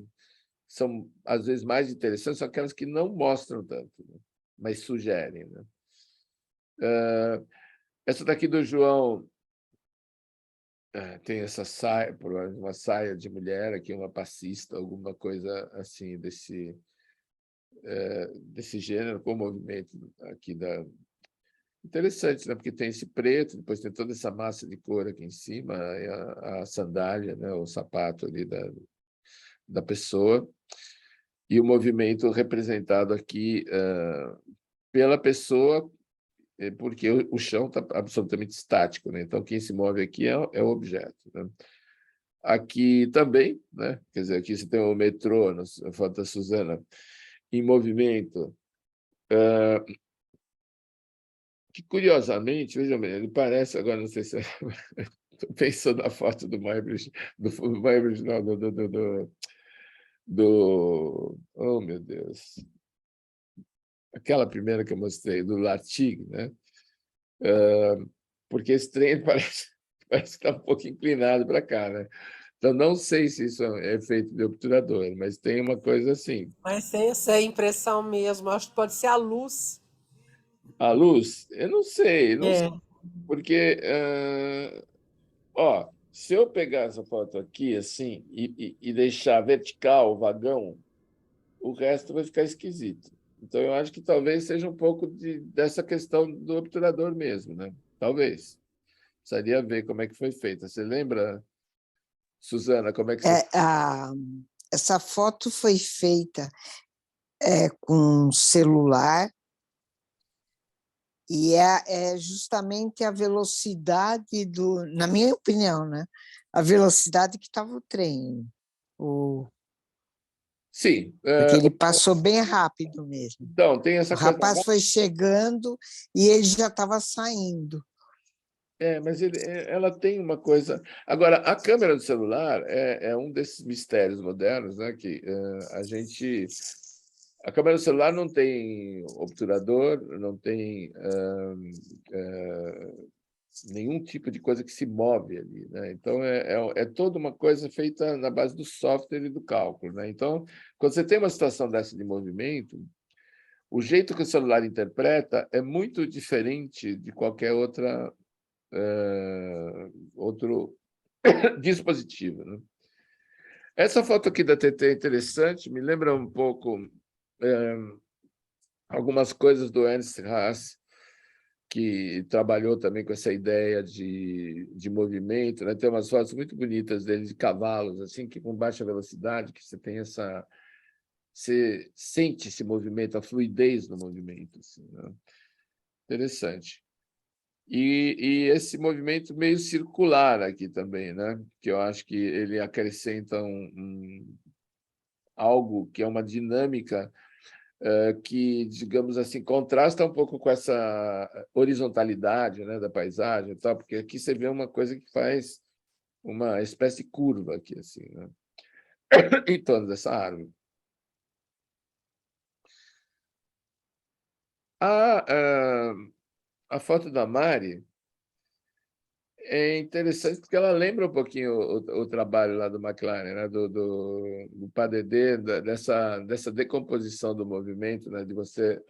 são, às vezes, mais interessantes são aquelas que não mostram tanto, né? Mas sugerem, né? Essa daqui do João tem essa saia, provavelmente uma saia de mulher, aqui uma passista, alguma coisa assim desse gênero, com o movimento aqui da... Interessante, né? Porque tem esse preto, depois tem toda essa massa de cor aqui em cima, e a sandália, né? O sapato ali da pessoa, e o movimento representado aqui pela pessoa, porque o chão está absolutamente estático, né? Então, quem se move aqui é o objeto, né? Aqui também, né? Quer dizer, aqui você tem o metrô, na foto da Suzana, em movimento, que, curiosamente, veja bem, ele parece, agora não sei se... Estou pensando na foto do Muybridge, não, oh, meu Deus, aquela primeira que eu mostrei, do Lartigue, né? Porque esse trem parece que está um pouco inclinado para cá, né? Então, não sei se isso é efeito de obturador, mas tem uma coisa assim. Mas essa é a impressão mesmo. Acho que pode ser a luz. A luz, eu não sei, É. porque, se eu pegar essa foto aqui assim e deixar vertical o vagão, o resto vai ficar esquisito. Então, eu acho que talvez seja um pouco dessa questão do obturador mesmo, né? Talvez. Precisaria ver como é que foi feita. Você lembra, Suzana, como é que você... Essa foto foi feita com celular e é justamente a velocidade na minha opinião, né? A velocidade que estava o trem. Sim. Porque ele passou bem rápido mesmo. Então, tem essa O coisa... rapaz foi chegando e ele já estava saindo. Mas ela tem uma coisa... Agora, a câmera do celular é um desses mistérios modernos, né? Que a câmera do celular não tem obturador, não tem nenhum tipo de coisa que se move ali, né? Então, é toda uma coisa feita na base do software e do cálculo, né? Então, quando você tem uma situação dessa de movimento, o jeito que o celular interpreta é muito diferente de qualquer outro dispositivo, né? Essa foto aqui da TT é interessante, me lembra um pouco algumas coisas do Ernst Haas, que trabalhou também com essa ideia de movimento, né? Tem umas fotos muito bonitas dele de cavalos, assim, que com baixa velocidade, que você tem você sente esse movimento, a fluidez no movimento, assim, né? Interessante. E esse movimento meio circular aqui também, né? Que eu acho que ele acrescenta algo que é uma dinâmica que, digamos assim, contrasta um pouco com essa horizontalidade, né, da paisagem e tal, porque aqui você vê uma coisa que faz uma espécie de curva aqui, assim, né? Em torno dessa árvore. A foto da Mari é interessante porque ela lembra um pouquinho o trabalho lá do McLaren, né? do PADD, dessa decomposição do movimento, né? De você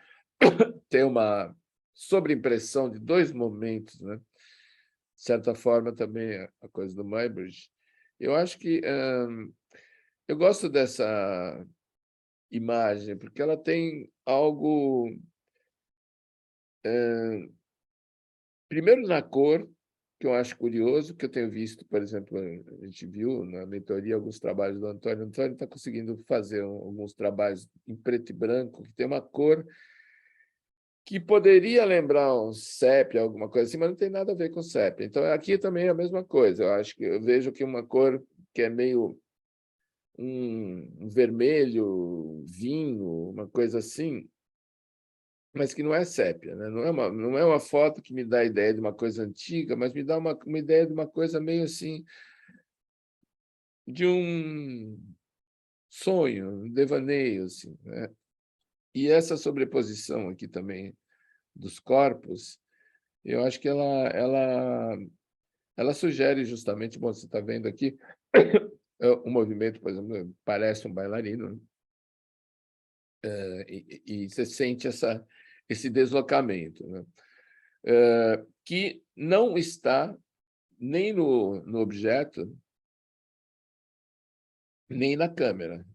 ter uma sobreimpressão de dois momentos, né? De certa forma, também a coisa do Muybridge. Eu acho que eu gosto dessa imagem, porque ela tem algo... primeiro, na cor, que eu acho curioso, que eu tenho visto, por exemplo, a gente viu na mentoria alguns trabalhos do Antônio. O Antônio está conseguindo fazer alguns trabalhos em preto e branco, que tem uma cor que poderia lembrar um sépia, alguma coisa assim, mas não tem nada a ver com sépia. Então, aqui também é a mesma coisa. Eu acho que eu vejo que uma cor que é meio um vermelho, vinho, uma coisa assim, mas que não é sépia, né? Não é uma foto que me dá a ideia de uma coisa antiga, mas me dá uma ideia de uma coisa meio assim, de um sonho, um devaneio, assim, né? E essa sobreposição aqui também dos corpos, eu acho que ela sugere justamente, bom, você está vendo aqui, o movimento, por exemplo, parece um bailarino, né? E você sente esse deslocamento, né? Que não está nem no objeto, nem na câmera.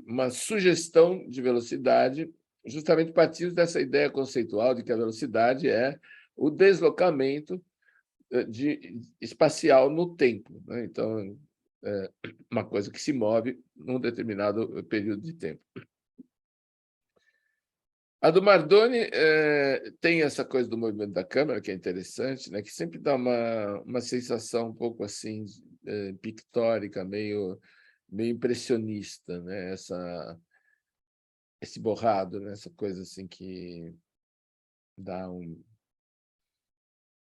Uma sugestão de velocidade, justamente partindo dessa ideia conceitual de que a velocidade é o deslocamento espacial no tempo, né? Então, é uma coisa que se move num determinado período de tempo. A do Mardoni tem essa coisa do movimento da câmera, que é interessante, né? Que sempre dá uma sensação um pouco assim, pictórica, meio impressionista, né? Esse borrado, né? Essa coisa assim que dá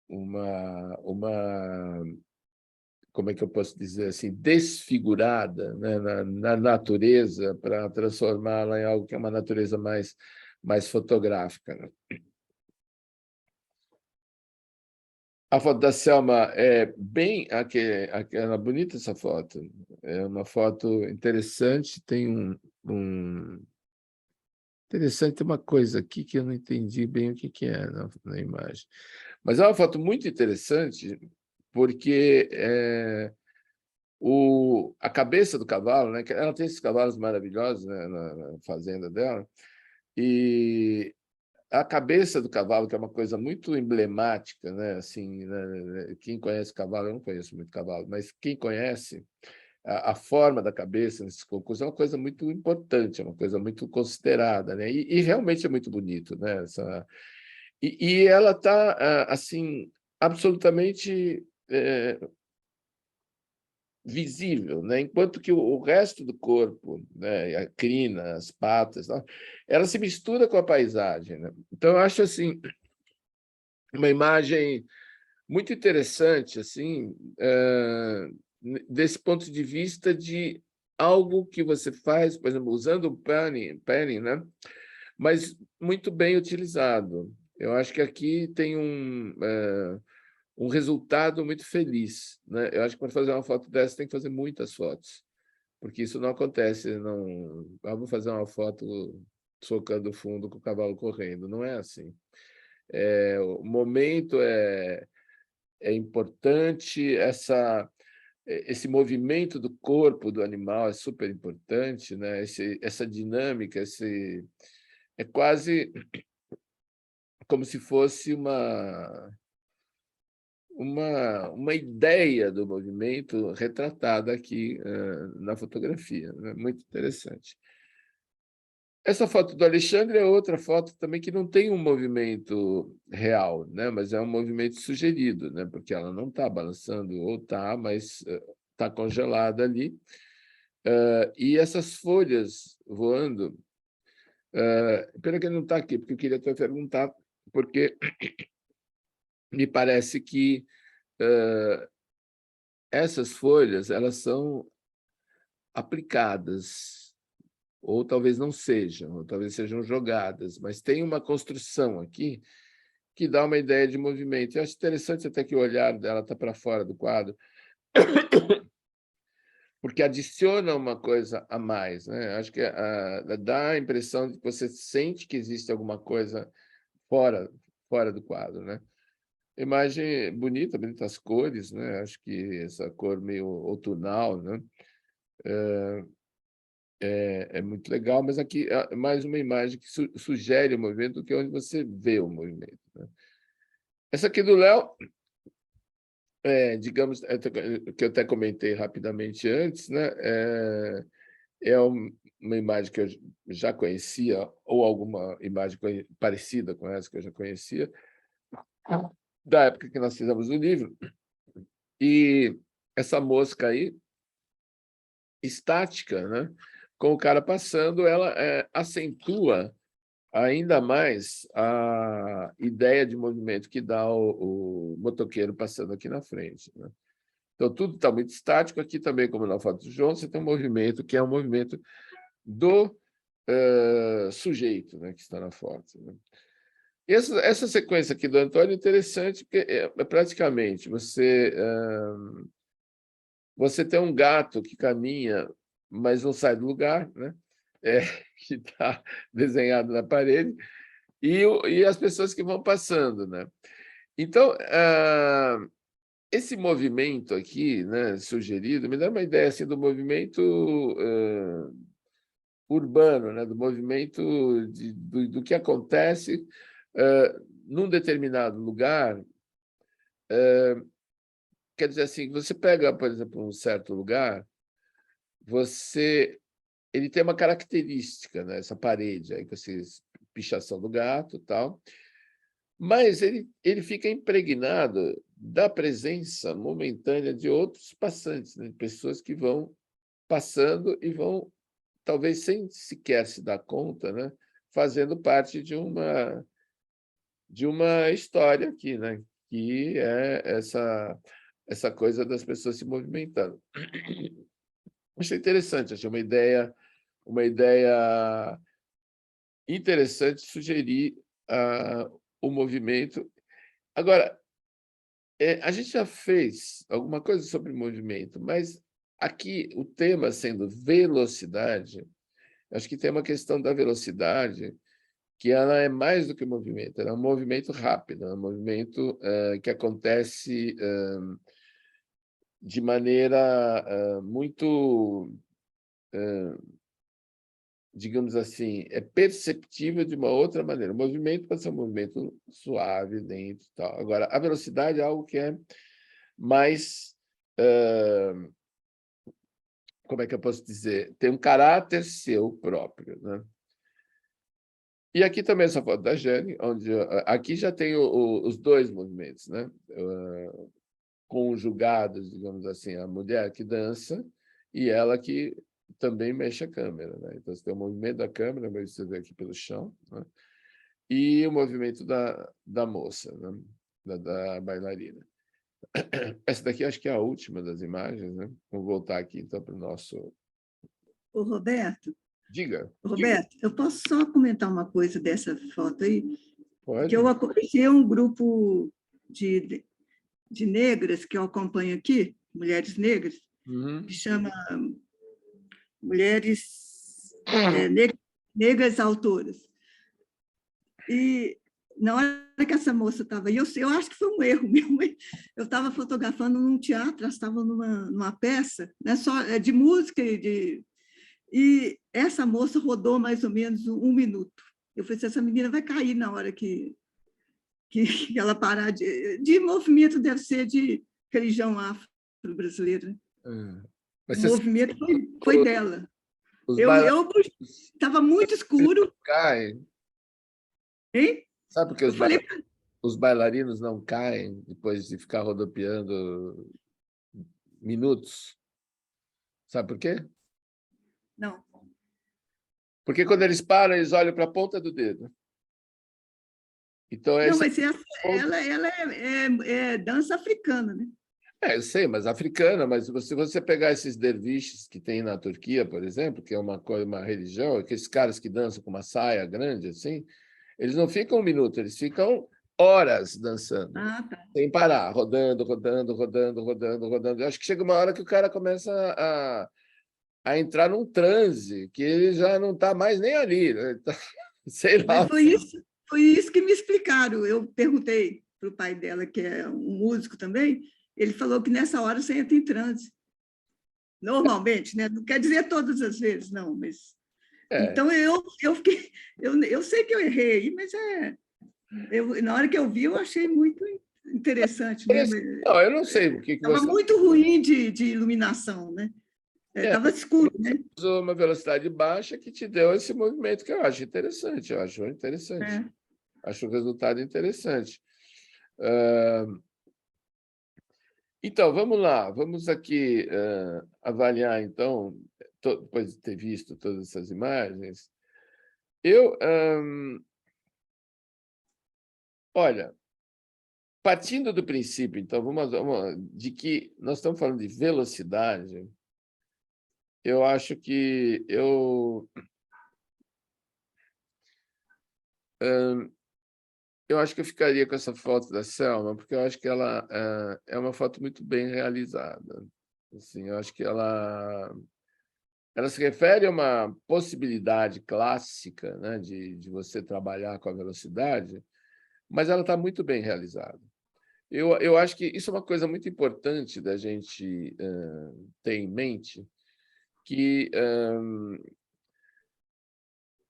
uma, como é que eu posso dizer assim, desfigurada, né? na natureza, para transformá-la em algo que é uma natureza mais fotográfica, né? A foto da Selma é bem aquela bonita, essa foto. É uma foto interessante, tem interessante, tem uma coisa aqui que eu não entendi bem o que é na imagem. Mas é uma foto muito interessante porque a cabeça do cavalo, né? Ela tem esses cavalos maravilhosos, né, na fazenda dela, e a cabeça do cavalo, que é uma coisa muito emblemática, né? Assim, né? Quem conhece cavalo, eu não conheço muito cavalo, mas quem conhece, a forma da cabeça nesses concursos é uma coisa muito importante, é uma coisa muito considerada, né? E realmente é muito bonito, né? E ela está assim absolutamente visível, né? Enquanto que o resto do corpo, né? A crina, as patas, ela se mistura com a paisagem, né? Então eu acho assim uma imagem muito interessante, assim, desse ponto de vista de algo que você faz, por exemplo, usando o panning, né? Mas muito bem utilizado. Eu acho que aqui tem um resultado muito feliz, né? Eu acho que para fazer uma foto dessa tem que fazer muitas fotos, porque isso não acontece. Não, vou fazer uma foto socando o fundo com o cavalo correndo. Não é assim. O momento é importante, esse movimento do corpo do animal é super importante, né? Essa dinâmica, é quase como se fosse uma ideia do movimento retratada aqui na fotografia, né? Muito interessante. Essa foto do Alexandre é outra foto também que não tem um movimento real, né? Mas é um movimento sugerido, né? Porque ela não está balançando, ou está, mas está congelada ali. E essas folhas voando, pena que ele não está aqui, porque eu queria até perguntar, porque me parece que essas folhas elas são aplicadas, ou talvez não sejam, ou talvez sejam jogadas, mas tem uma construção aqui que dá uma ideia de movimento. Eu acho interessante até que o olhar dela está para fora do quadro, porque adiciona uma coisa a mais, né? Acho que dá a impressão de que você sente que existe alguma coisa fora do quadro, né? Imagem bonita, bonitas cores, né? Acho que essa cor meio outonal, né? É muito legal, mas aqui é mais uma imagem que sugere o movimento do que onde você vê o movimento, né? Essa aqui do Léo, digamos, que eu até comentei rapidamente antes, né? Uma imagem que eu já conhecia, ou alguma imagem parecida com essa que eu já conhecia, da época que nós fizemos o livro. E essa mosca aí, estática, né? Com o cara passando, ela acentua ainda mais a ideia de movimento que dá o motoqueiro passando aqui na frente, né? Então, tudo está muito estático. Aqui também, como na foto do João, você tem um movimento que é um movimento do sujeito, né, que está na foto, né? Essa sequência aqui do Antônio é interessante, porque praticamente você tem um gato que caminha, mas não sai do lugar, né? Que está desenhado na parede, e as pessoas que vão passando, né? Então, esse movimento aqui, né, sugerido, me dá uma ideia assim, do movimento urbano, né, do movimento do que acontece num determinado lugar. Quer dizer assim, você pega, por exemplo, um certo lugar, ele tem uma característica, né, essa parede aí com essa pichação do gato, tal, mas ele fica impregnado da presença momentânea de outros passantes, né, pessoas que vão passando e vão, talvez sem sequer se dar conta, né, fazendo parte de uma história aqui, né, que é essa coisa das pessoas se movimentando. Achei interessante, achei uma ideia interessante sugerir o movimento. Agora, a gente já fez alguma coisa sobre movimento, mas aqui o tema sendo velocidade, acho que tem uma questão da velocidade que ela é mais do que movimento, ela é um movimento rápido, é um movimento que acontece de maneira muito, digamos assim, é perceptível de uma outra maneira. O movimento pode ser um movimento suave, lento, tal. Agora, a velocidade é algo que é mais, como é que eu posso dizer? Tem um caráter seu próprio, né? E aqui também essa foto da Jane, onde aqui já tem os dois movimentos, né? Conjugados, digamos assim, a mulher que dança e ela que também mexe a câmera, né? Então, você tem o movimento da câmera, mas você vê aqui pelo chão, né? E o movimento da moça, né? Da bailarina. Essa daqui acho que é a última das imagens, né? Vamos voltar aqui, então, para o nosso... Ô, Roberto, Diga. eu posso só comentar uma coisa dessa foto aí? Pode. Que eu acompanhei um grupo de negras que eu acompanho aqui, mulheres negras, Uhum. que chama Mulheres Negras Autoras. E na hora que essa moça estava aí, eu acho que foi um erro meu. Eu estava fotografando num teatro, estava numa peça, né, só de música e essa moça rodou mais ou menos 1 minuto. Eu falei assim, essa menina vai cair na hora que ela parar de movimento, deve ser de religião afro-brasileira. O movimento foi dela. Eu estava muito escuro. Caem. Hein? Sabe por que os bailarinos não caem depois de ficar rodopiando minutos? Sabe por quê? Não. Porque quando eles param, eles olham para a ponta do dedo. Então, não, mas ela é dança africana, né? Eu sei, mas africana, mas se você pegar esses derviches que tem na Turquia, por exemplo, que é uma religião, aqueles caras que dançam com uma saia grande, assim, eles não ficam 1 minuto, eles ficam horas dançando, Ah, tá. sem parar, rodando, rodando, rodando, rodando, rodando. Eu acho que chega uma hora que o cara começa a entrar num transe, que ele já não está mais nem ali, né? Sei Mas lá. foi isso que me explicaram. Eu perguntei para o pai dela, que é um músico também, ele falou que nessa hora você entra em transe. Normalmente, né? Não quer dizer todas as vezes, não, mas. É, Então eu fiquei. Eu sei que eu errei aí, mas na hora que eu vi, eu achei muito interessante, né? não, eu não sei o que Estava você muito ruim de iluminação, né? Estava escuro, né? usou, uma velocidade baixa que te deu esse movimento que eu acho interessante, É. acho o resultado interessante. Então, vamos lá, vamos aqui avaliar, então, depois de ter visto todas essas imagens, olha, partindo do princípio, então, de que nós estamos falando de velocidade, eu acho que eu acho que eu ficaria com essa foto da Selma, porque eu acho que ela é uma foto muito bem realizada. Assim, eu acho que ela se refere a uma possibilidade clássica, né, de você trabalhar com a velocidade, mas ela está muito bem realizada. Eu acho que isso é uma coisa muito importante da gente ter em mente, que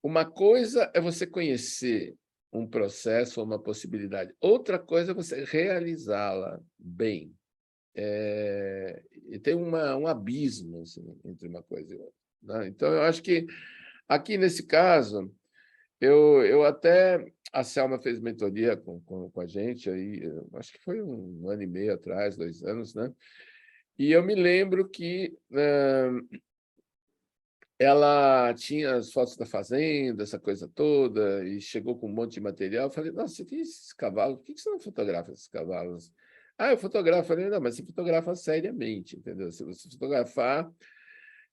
uma coisa é você conhecer um processo ou uma possibilidade, outra coisa é você realizá-la bem. E tem um abismo assim, entre uma coisa e outra, né? Então, eu acho que aqui nesse caso, eu até a Selma fez mentoria com a gente aí, acho que foi 1 ano e meio atrás, 2 anos, né? E eu me lembro que ela tinha as fotos da fazenda, essa coisa toda, e chegou com um monte de material. Eu falei, nossa, você tem esses cavalos, por que você não fotografa esses cavalos? Ah, eu fotografo. Eu falei, não, mas você fotografa seriamente, entendeu? Se você fotografar...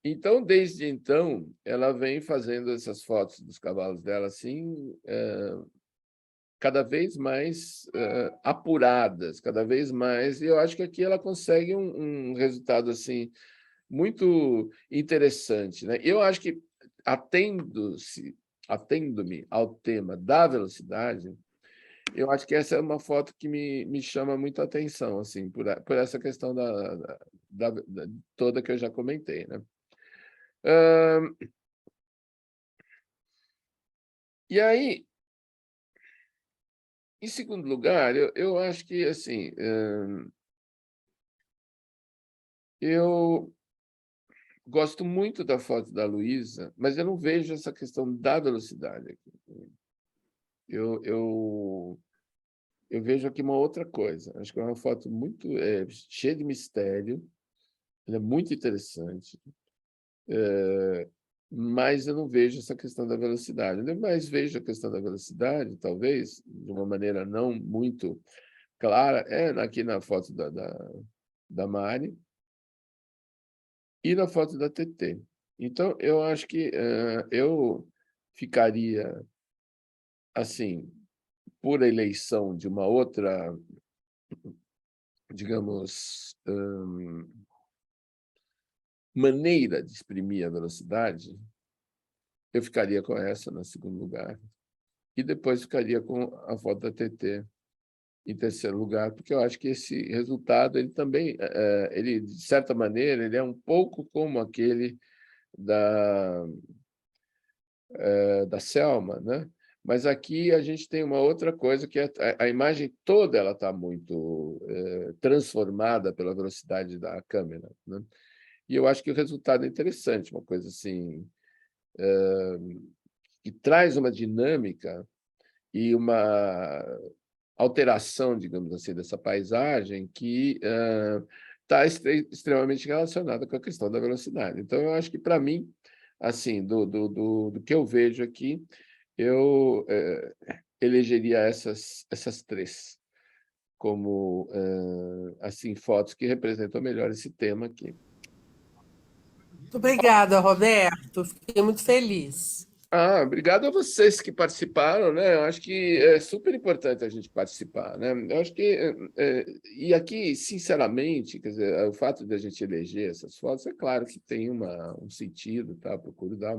Então, desde então, ela vem fazendo essas fotos dos cavalos dela, assim, cada vez mais apuradas, cada vez mais, e eu acho que aqui ela consegue um resultado, assim, muito interessante, né? Eu acho que, atendo-me ao tema da velocidade, eu acho que essa é uma foto que me chama muito a atenção, assim, por essa questão toda que eu já comentei, né? E aí, em segundo lugar, eu acho que, assim, eu gosto muito da foto da Luísa, mas eu não vejo essa questão da velocidade aqui. Eu vejo aqui uma outra coisa. Acho que é uma foto muito cheia de mistério, ela é muito interessante, mas eu não vejo essa questão da velocidade. Eu mais vejo a questão da velocidade, talvez, de uma maneira não muito clara, aqui na foto da Mari e na foto da TT. Então, eu acho que eu ficaria, assim, por eleição de uma outra, digamos, maneira de exprimir a velocidade, eu ficaria com essa no segundo lugar. E depois ficaria com a foto da TT em terceiro lugar, porque eu acho que esse resultado, ele também, ele, de certa maneira, ele é um pouco como aquele da Selma, né? Mas aqui a gente tem uma outra coisa, que a imagem toda ela está muito transformada pela velocidade da câmera, né? E eu acho que o resultado é interessante, uma coisa assim, que traz uma dinâmica e uma alteração, digamos assim, dessa paisagem que está extremamente relacionada com a questão da velocidade. Então, eu acho que, para mim, assim, do que eu vejo aqui, eu elegeria essas três como assim, fotos que representam melhor esse tema aqui. Muito obrigada, Roberto. Fiquei muito feliz. Obrigado a vocês que participaram, né? Eu acho que é super importante a gente participar, né? Eu acho que e aqui, sinceramente, quer dizer, o fato de a gente eleger essas fotos, é claro que tem um sentido, tá? Eu procuro dar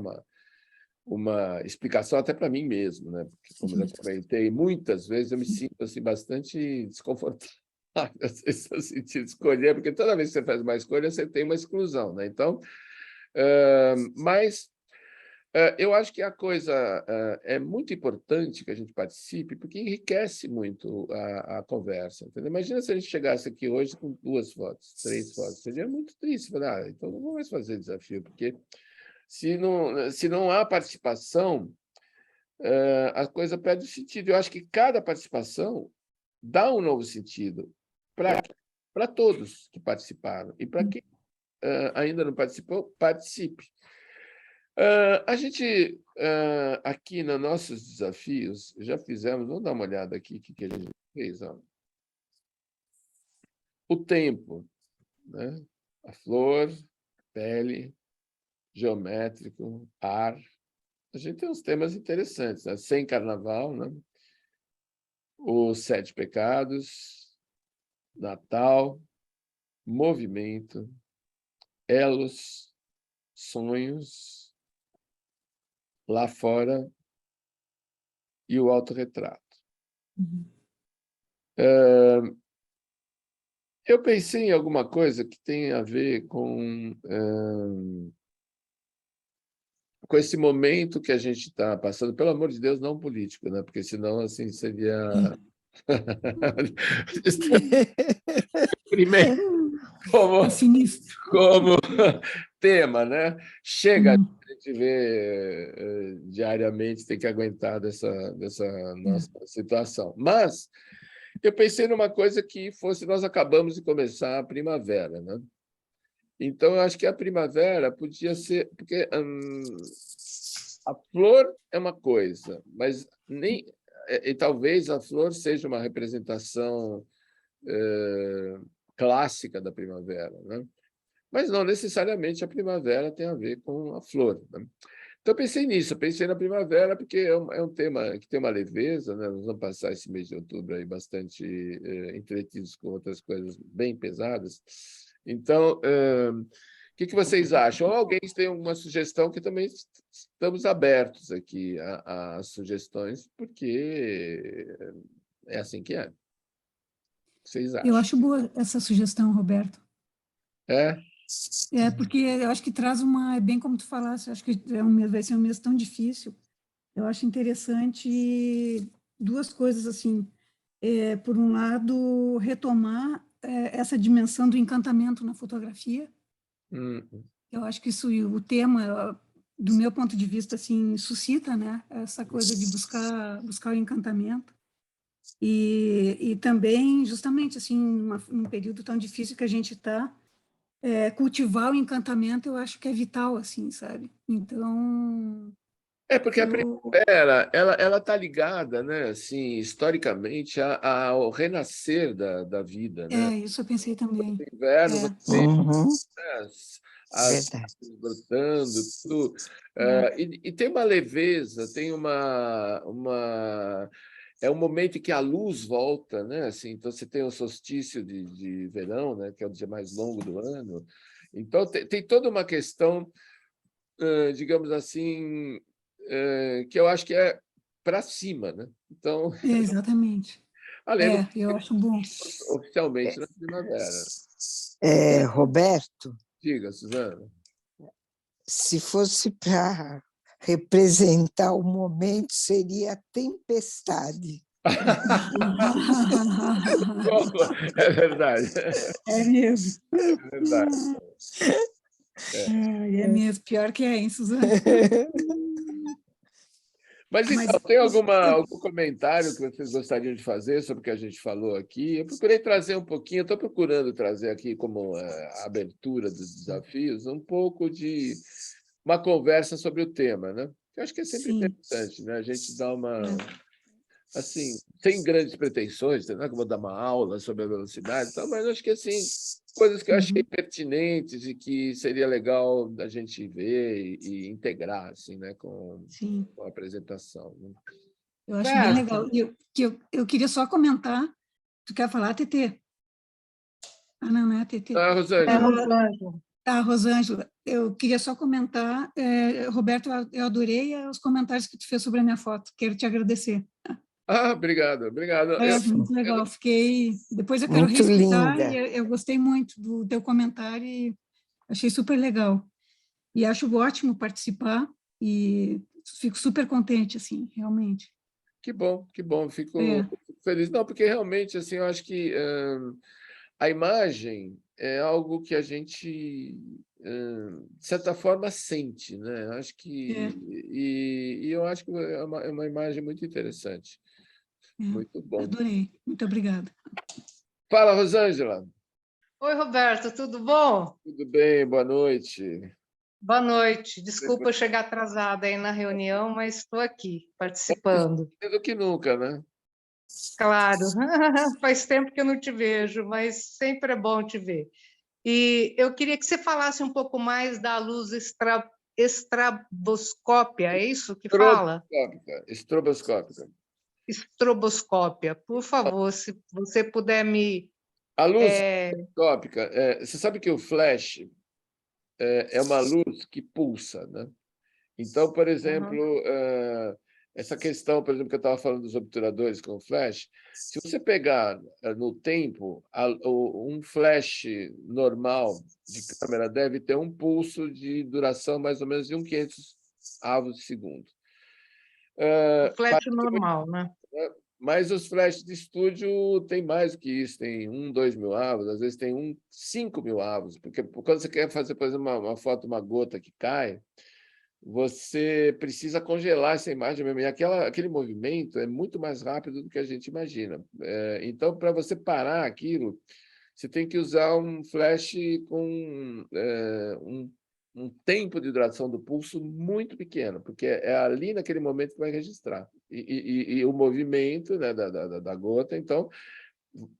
uma explicação até para mim mesmo, né? Porque, como eu já comentei, muitas vezes eu me sinto assim bastante desconfortável nesse sentido de escolher, porque toda vez que você faz uma escolha, você tem uma exclusão, né? Então, mas eu acho que a coisa é muito importante que a gente participe, porque enriquece muito a conversa. Entendeu? Imagina se a gente chegasse aqui hoje com 2 fotos, 3 fotos. Seria muito triste. Falar, então não vou mais fazer desafio, porque se não há participação, a coisa perde o sentido. Eu acho que cada participação dá um novo sentido para todos que participaram. E para quem ainda não participou, participe. A gente, aqui nos nossos desafios, já fizemos, vamos dar uma olhada aqui o que a gente fez. Ó. O tempo, né? A flor, pele, geométrico, ar. A gente tem uns temas interessantes, né? Sem carnaval, né? Os 7 pecados, Natal, movimento, elos, sonhos, lá fora e o autorretrato. Eu pensei em alguma coisa que tem a ver com esse momento que a gente está passando, pelo amor de Deus, não político, né? Porque senão assim seria primeiro como tema, né? Chega, a gente vê diariamente, tem que aguentar dessa nossa situação. Mas eu pensei numa coisa que fosse, nós acabamos de começar a primavera, né? Então, eu acho que a primavera podia ser, porque a flor é uma coisa, mas nem e talvez a flor seja uma representação clássica da primavera, né? Mas não necessariamente a primavera tem a ver com a flor, né? Então, eu pensei nisso, eu pensei na primavera, porque é um tema que tem uma leveza, né? Nós vamos passar esse mês de outubro aí bastante entretidos com outras coisas bem pesadas. Então, o que vocês acham? Ou alguém tem alguma sugestão, que também estamos abertos aqui a sugestões, porque é assim que é. O que vocês acham? Eu acho boa essa sugestão, Roberto. É? Porque eu acho que traz é bem como tu falaste, acho que vai ser um mês tão difícil. Eu acho interessante 2 coisas, assim. Por um lado, retomar essa dimensão do encantamento na fotografia. Eu acho que isso, o tema, do meu ponto de vista, assim, suscita, né, essa coisa de buscar o encantamento. E também, justamente, assim, num período tão difícil que a gente está, cultivar o encantamento, eu acho que é vital, assim, sabe? Então, Porque a primavera ela está ligada, né, assim, historicamente, ao renascer da vida, né? isso eu pensei também. No inverno, você tem as Verdade. árvores brotando, tudo. E tem uma leveza, tem é um momento em que a luz volta, né? Assim, então, você tem o solstício de verão, né? Que é o dia mais longo do ano. Então, tem toda uma questão, digamos assim, que eu acho que é para cima, né? Então, Exatamente. além do Eu acho bom. oficialmente na primavera. Roberto, Diga, Suzana. se fosse para representar o momento, seria a tempestade. É verdade. É mesmo. É verdade. É mesmo. Pior que hein, Suzana? Mas então, tem algum comentário que vocês gostariam de fazer sobre o que a gente falou aqui? Eu procurei trazer um pouquinho, estou procurando trazer aqui como abertura dos desafios, um pouco de uma conversa sobre o tema, né? Eu acho que é sempre interessante, né? A gente dá assim, sem grandes pretensões, não é que eu vou dar uma aula sobre a velocidade e tal, mas acho que, assim, coisas que eu achei pertinentes e que seria legal da gente ver e integrar, assim, né, Sim, com a apresentação, né? eu acho bem Roberto, legal. E eu queria só comentar, tu quer falar, Tetê? Ah, não, não é a Tetê. Ah, é Rosângela, Rosângela. Tá, Rosângela, eu queria só comentar, Roberto, eu adorei os comentários que tu fez sobre a minha foto, quero te agradecer. obrigado, obrigado. Muito legal, depois eu quero Muito reescutar, e linda. eu gostei muito do teu comentário, e achei super legal. E acho ótimo participar, e fico super contente, assim, realmente. Que bom, fico É, feliz. Não, porque realmente, assim, eu acho que a imagem é algo que a gente, de certa forma, sente, né? Acho que, é, e eu acho que é uma imagem muito interessante. Muito bom. adorei, muito obrigada. Fala, Rosângela. Oi, Roberto, tudo bom? Tudo bem? Boa noite. Boa noite. Desculpa eu chegar atrasada aí na reunião, mas estou aqui participando. Do que nunca, né? Claro, faz tempo que eu não te vejo, mas sempre é bom te ver. E eu queria que você falasse um pouco mais da luz estraboscópia, é isso que fala? Estroboscópica. Estroboscópia. Por favor, se você puder me... A luz é, estroboscópica, você sabe que o flash é uma luz que pulsa, né? Então, por exemplo, uhum. essa questão, por exemplo, que eu estava falando dos obturadores com flash, se você pegar no tempo, um flash normal de câmera deve ter um pulso de duração mais ou menos de 1/500 avos de segundo. O flash normal, né? Mas os flashes de estúdio têm mais do que isso, tem 2 mil avos, às vezes tem 5 mil avos, porque quando você quer fazer, por exemplo, uma foto de uma gota que cai, você precisa congelar essa imagem mesmo. E aquele movimento é muito mais rápido do que a gente imagina. Então, para você parar aquilo, você tem que usar um flash com um tempo de duração do pulso muito pequeno, porque é ali naquele momento que vai registrar. E o movimento, né, da gota, então,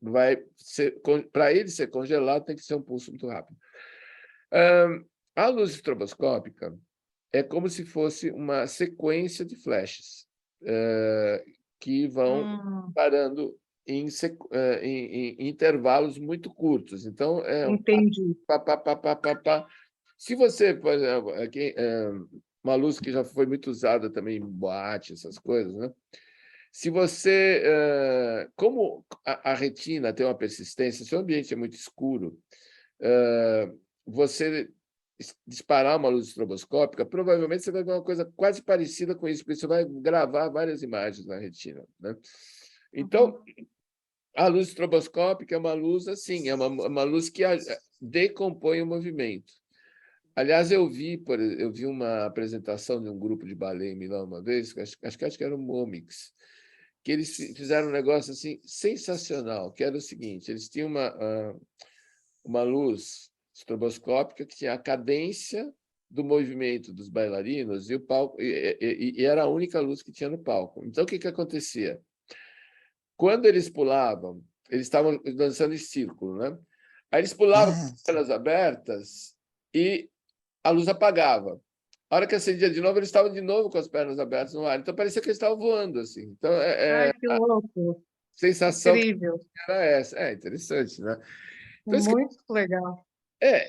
vai ser, para ele ser congelado, tem que ser um pulso muito rápido. A luz estroboscópica é como se fosse uma sequência de flashes que vão parando em intervalos muito curtos. Então, Entendi. pá, pá, pá, pá, pá, pá. Se você, por exemplo, uma luz que já foi muito usada também em boate, essas coisas, né? Se você, como a retina tem uma persistência, se o ambiente é muito escuro, você disparar uma luz estroboscópica, provavelmente você vai ver uma coisa quase parecida com isso, porque você vai gravar várias imagens na retina, né? Então, a luz estroboscópica é uma luz assim, é uma luz que decompõe o movimento. Aliás, eu vi uma apresentação de um grupo de balé em Milão uma vez, acho que era o Momix, que eles fizeram um negócio assim sensacional, que era o seguinte: eles tinham uma luz estroboscópica que tinha a cadência do movimento dos bailarinos e o palco, e era a única luz que tinha no palco. Então, o que acontecia? Quando eles pulavam, eles estavam dançando em círculo, né? Aí eles pulavam com as pernas abertas e a luz apagava. A hora que acendia de novo, eles estavam de novo com as pernas abertas no ar. Então, parecia que eles estavam voando, assim. Então, Ai, que louco. a sensação Incrível. que era essa. É interessante, né? Então, Muito legal.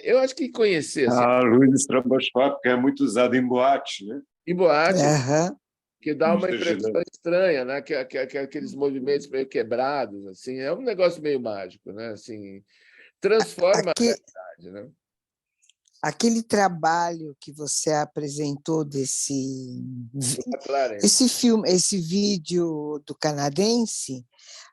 eu acho que conhecer, assim, A luz estroboscópica é muito usada em boate, né? em boate, Aham. que dá uma Imagina. impressão estranha, né? Que aqueles movimentos meio quebrados, assim. É um negócio meio mágico, né? Assim, transforma a realidade, né? Aquele trabalho que você apresentou Claro, esse filme, esse vídeo do canadense,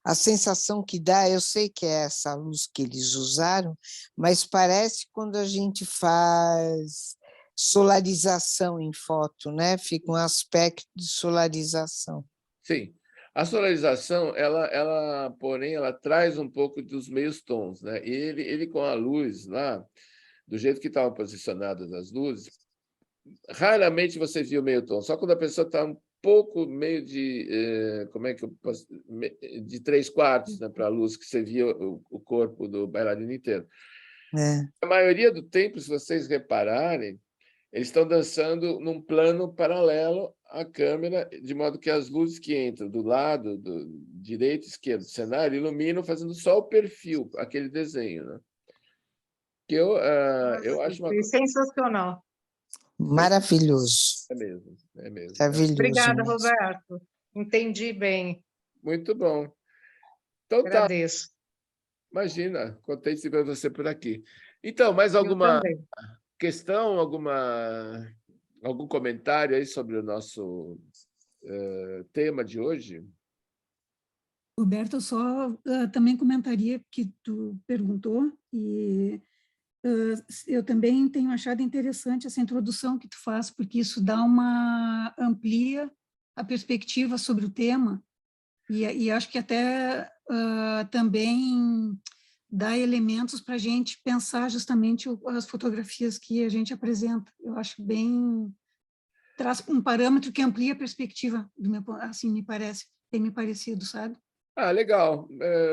a sensação que dá, eu sei que é essa luz que eles usaram, mas parece quando a gente faz solarização em foto, né? Fica um aspecto de solarização. sim. A solarização, porém, ela traz um pouco dos meios tons, né? E ele com a luz lá, do jeito que estavam posicionadas as luzes, raramente você via o meio tom, só quando a pessoa está pouco meio de, como é que eu posso, de 3/4, né, para a luz, que você via o corpo do bailarino inteiro. É, A maioria do tempo, se vocês repararem, eles estão dançando num plano paralelo à câmera, de modo que as luzes que entram do lado do direito e esquerdo do cenário iluminam, fazendo só o perfil, aquele desenho, né? Que eu acho uma Foi coisa... sensacional. maravilhoso, É mesmo, é mesmo. maravilhoso Obrigada, mesmo. Roberto. Entendi bem. Muito bom. Então tá, Agradeço. imagina, contente de ver você por aqui. Então, mais Eu alguma também. questão, algum comentário aí sobre o nosso tema de hoje? Roberto, eu só também comentaria que tu perguntou, e eu também tenho achado interessante essa introdução que tu faz, porque isso amplia a perspectiva sobre o tema, e acho que até também dá elementos para a gente pensar justamente as fotografias que a gente apresenta. Eu acho traz um parâmetro que amplia a perspectiva, assim me parece, tem me parecido, sabe? Legal.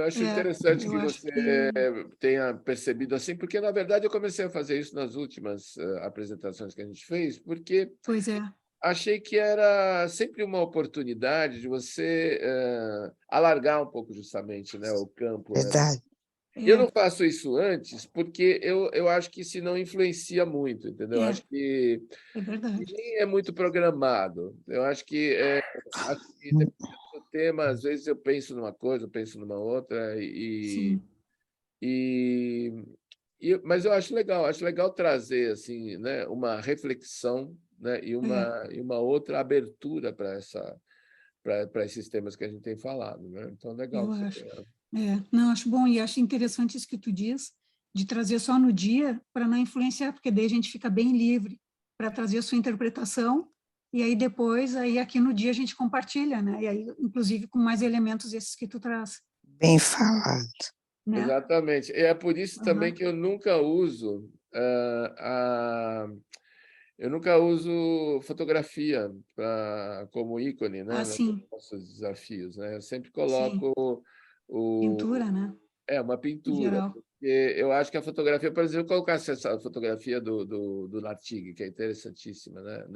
Acho interessante Eu que acho você que... tenha percebido assim, porque, na verdade, eu comecei a fazer isso nas últimas apresentações que a gente fez, porque Pois é. achei que era sempre uma oportunidade de você alargar um pouco, justamente, né, o campo, né? Verdade. Eu não faço isso antes porque eu acho que isso não influencia muito, entendeu? Acho que É verdade. nem é muito programado. Eu acho que dependendo do tema, às vezes eu penso numa coisa, eu penso numa outra, Sim. mas eu acho legal trazer assim, né, uma reflexão, né, e uma outra abertura para esses temas que a gente tem falado, né? Então, legal Eu que você acho. tenha. Não, acho bom, e acho interessante isso que tu diz, de trazer só no dia, para não influenciar, porque daí a gente fica bem livre para trazer a sua interpretação, e aí depois, aí aqui no dia a gente compartilha, né? E aí, inclusive, com mais elementos esses que tu traz, Bem falado. né? Exatamente. E é por isso também Aham. que eu nunca uso eu nunca uso fotografia como ícone, né, nos Sim, nossos desafios, né? Eu sempre sim. coloco Pintura, né? uma Em pintura, geral. porque eu acho que a fotografia, por exemplo, eu colocasse essa fotografia do Lartigue, que é interessantíssima, né?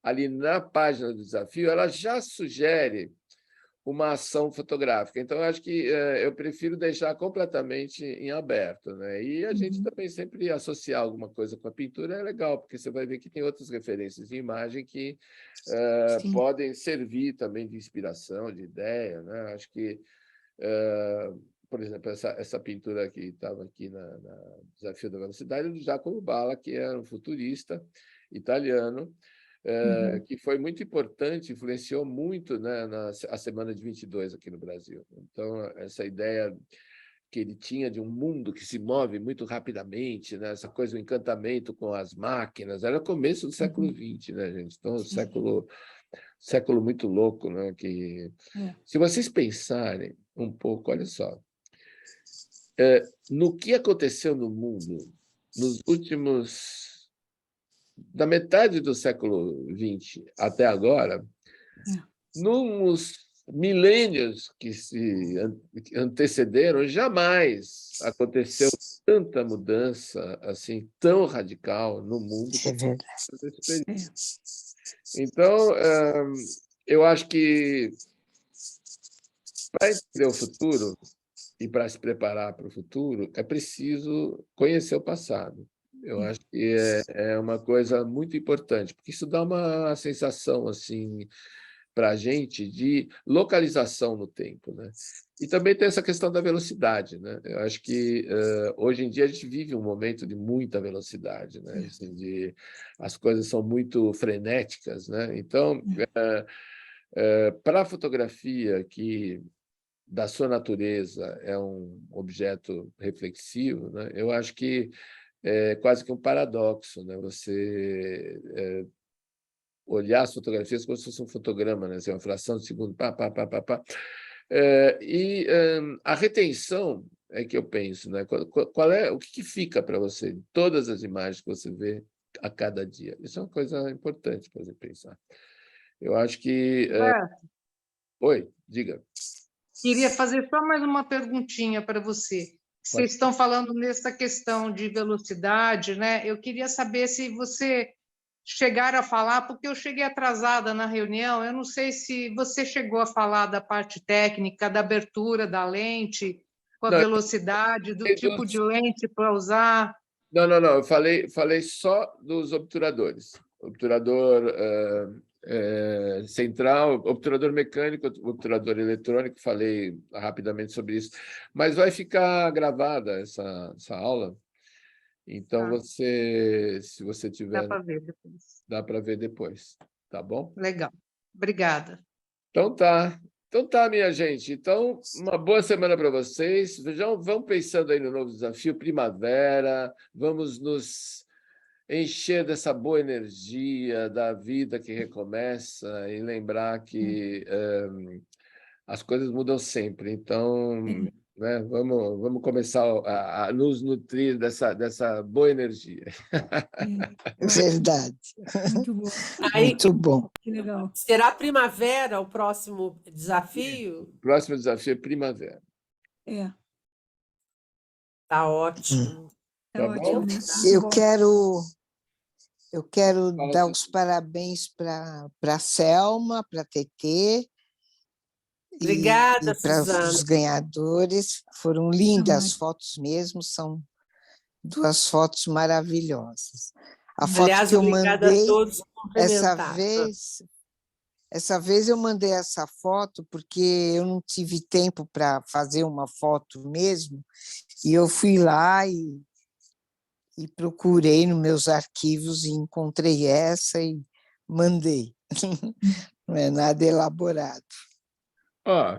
Ali na página do desafio, ela já sugere uma ação fotográfica. Então, eu acho que eu prefiro deixar completamente em aberto, né? E a gente Uhum. também sempre associar alguma coisa com a pintura é legal, porque você vai ver que tem outras referências de imagem que Sim. podem servir também de inspiração, de ideia, né? Acho que, por exemplo, essa pintura que estava aqui na Desafio da Velocidade, é do Giacomo Balla, que era um futurista italiano, Uhum. que foi muito importante, influenciou muito, né, a Semana de 22 aqui no Brasil. Então, essa ideia que ele tinha de um mundo que se move muito rapidamente, né, essa coisa, o encantamento com as máquinas, era o começo do século XX, né, gente? Então, século muito louco, né? Que, se vocês pensarem um pouco, olha só, no que aconteceu no mundo nos últimos... Da metade do século XX até agora, nos milênios que se antecederam, jamais aconteceu tanta mudança assim tão radical no mundo É verdade. nesse período. Então, eu acho que para entender o futuro e para se preparar para o futuro, é preciso conhecer o passado. Eu acho que é uma coisa muito importante, porque isso dá uma sensação assim para a gente de localização no tempo, né? E também tem essa questão da velocidade, né? Eu acho que hoje em dia a gente vive um momento de muita velocidade, né? Assim, as coisas são muito frenéticas, né? Então, para a fotografia que da sua natureza é um objeto reflexivo, né? Eu acho que é quase que um paradoxo, né? Você olhar as fotografias como se fosse um fotograma, né? Assim, uma fração de segundo, pá, pá, pá, pá, pá. A retenção é que eu penso, né? O que fica para você de todas as imagens que você vê a cada dia? Isso é uma coisa importante para você pensar. Eu acho que... Roberto, Oi, diga. queria fazer só mais uma perguntinha para você. Vocês estão falando nessa questão de velocidade, né? Eu queria saber se você chegaram a falar, porque eu cheguei atrasada na reunião, eu não sei se você chegou a falar da parte técnica, da abertura da lente, com a Não, velocidade, do tipo de lente para usar. Não, eu falei só dos obturadores. Obturador central, obturador mecânico, obturador eletrônico, falei rapidamente sobre isso. Mas vai ficar gravada essa aula, então Tá. se você Dá tiver, para ver depois. dá para ver depois, tá bom? Legal. Obrigada. Então tá, minha gente. Então, uma boa semana para vocês. Vamos pensando aí no novo desafio, primavera. Vamos nos encher dessa boa energia da vida que recomeça e lembrar que as coisas mudam sempre. Então, né, vamos começar a nos nutrir dessa boa energia. É verdade. Muito bom. Aí, Muito bom. Que legal. será primavera o próximo desafio? O próximo desafio é primavera. É, Tá ótimo. é Tá ótimo, bom? né? Eu Bom. quero Fala, dar Cecília. os parabéns para a Selma, para a Tetê, Obrigada, e para Suzana. os ganhadores. Foram lindas as fotos mesmo, são duas fotos maravilhosas. A foto Aliás, que eu obrigada a mandei, todos por cumprimentar. essa vez eu mandei essa foto porque eu não tive tempo para fazer uma foto mesmo, e eu fui lá e procurei nos meus arquivos e encontrei essa e mandei. Não é nada elaborado. Ó,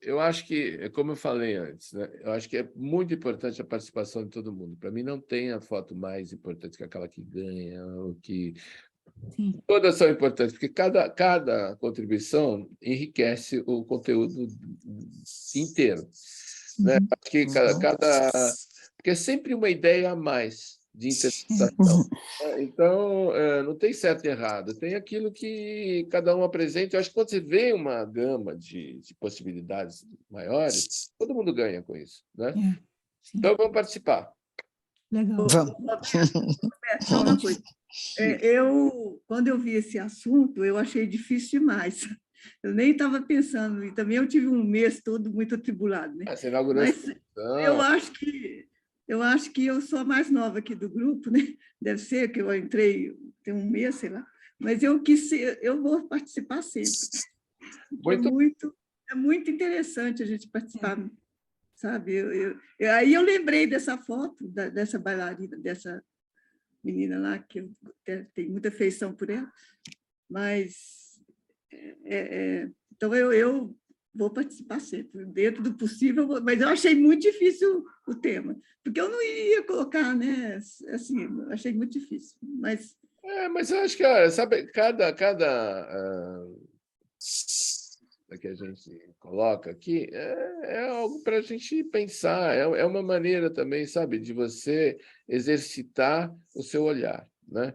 eu acho que, como eu falei antes, né, eu acho que é muito importante a participação de todo mundo. Para mim, não tem a foto mais importante que aquela que ganha, ou que... Sim. Todas são importantes, porque cada contribuição enriquece o conteúdo inteiro. Né? Acho que porque é sempre uma ideia a mais de interpretação. Então, não tem certo e errado, tem aquilo que cada um apresenta. Eu acho que quando você vê uma gama de possibilidades maiores, todo mundo ganha com isso. Né? Sim. Então, vamos participar. Legal. Vamos. Só uma coisa. Quando eu vi esse assunto, eu achei difícil demais. Eu nem estava pensando, e também eu tive um mês todo muito atribulado, né? Você inaugurou Mas essa eu acho que eu sou a mais nova aqui do grupo, né? Deve ser que eu entrei tem um mês, sei lá. Mas eu vou participar sempre. É muito interessante a gente participar, sabe? Aí eu lembrei dessa foto dessa bailarina, dessa menina lá, que eu tenho muita afeição por ela, mas então eu vou participar sempre, dentro do possível, mas eu achei muito difícil o tema, porque eu não ia colocar, né? Assim, achei muito difícil, mas... Mas eu acho que, olha, sabe, cada que a gente coloca aqui é algo para a gente pensar, é uma maneira também, sabe, de você exercitar o seu olhar, né?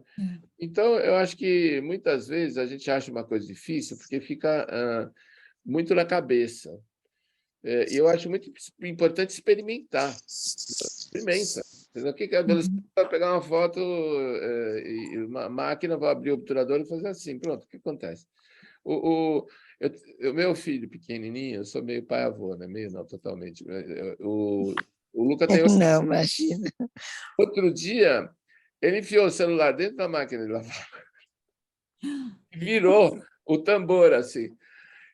Então, eu acho que muitas vezes a gente acha uma coisa difícil porque fica muito na cabeça. E eu acho muito importante experimentar. Experimenta. O que é a velocidade? Vai pegar uma foto e uma máquina vai abrir o obturador e fazer assim. Pronto, o que acontece? O meu filho pequenininho, eu sou meio pai-avô, né? Meio não, totalmente. O Luca tem... Não, imagina. Outro dia, ele enfiou o celular dentro da máquina de lavar. Virou o tambor assim.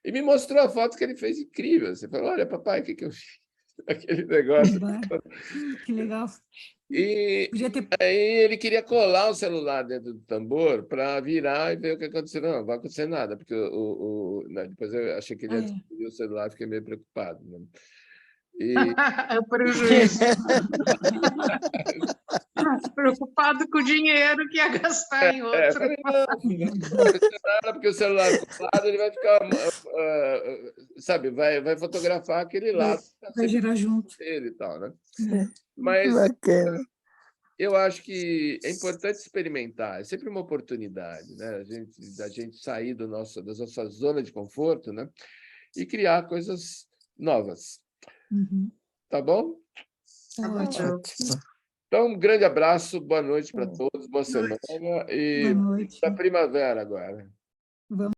E me mostrou a foto que ele fez incrível. Você falou, olha, papai, o que eu fiz? Aquele negócio. Que legal. E aí ele queria colar o celular dentro do tambor para virar e ver o que aconteceu. Não vai acontecer nada, porque depois eu achei que ele ia destruir o celular, fiquei meio preocupado. Né? É o prejuízo. Preocupado com o dinheiro que ia gastar em outro. Falei, não, porque o celular colado, ele vai ficar, sabe, vai fotografar aquele lado. Vai girar junto. Ele e tal, né? Bacana. eu acho que é importante experimentar, é sempre uma oportunidade, né? Da gente sair da nossa zona de conforto, né? E criar coisas novas. Uhum. Tá bom? Tá bom. Ótimo. Então, um grande abraço, boa noite para todos, boa semana Boa e noite. da primavera agora. Vamos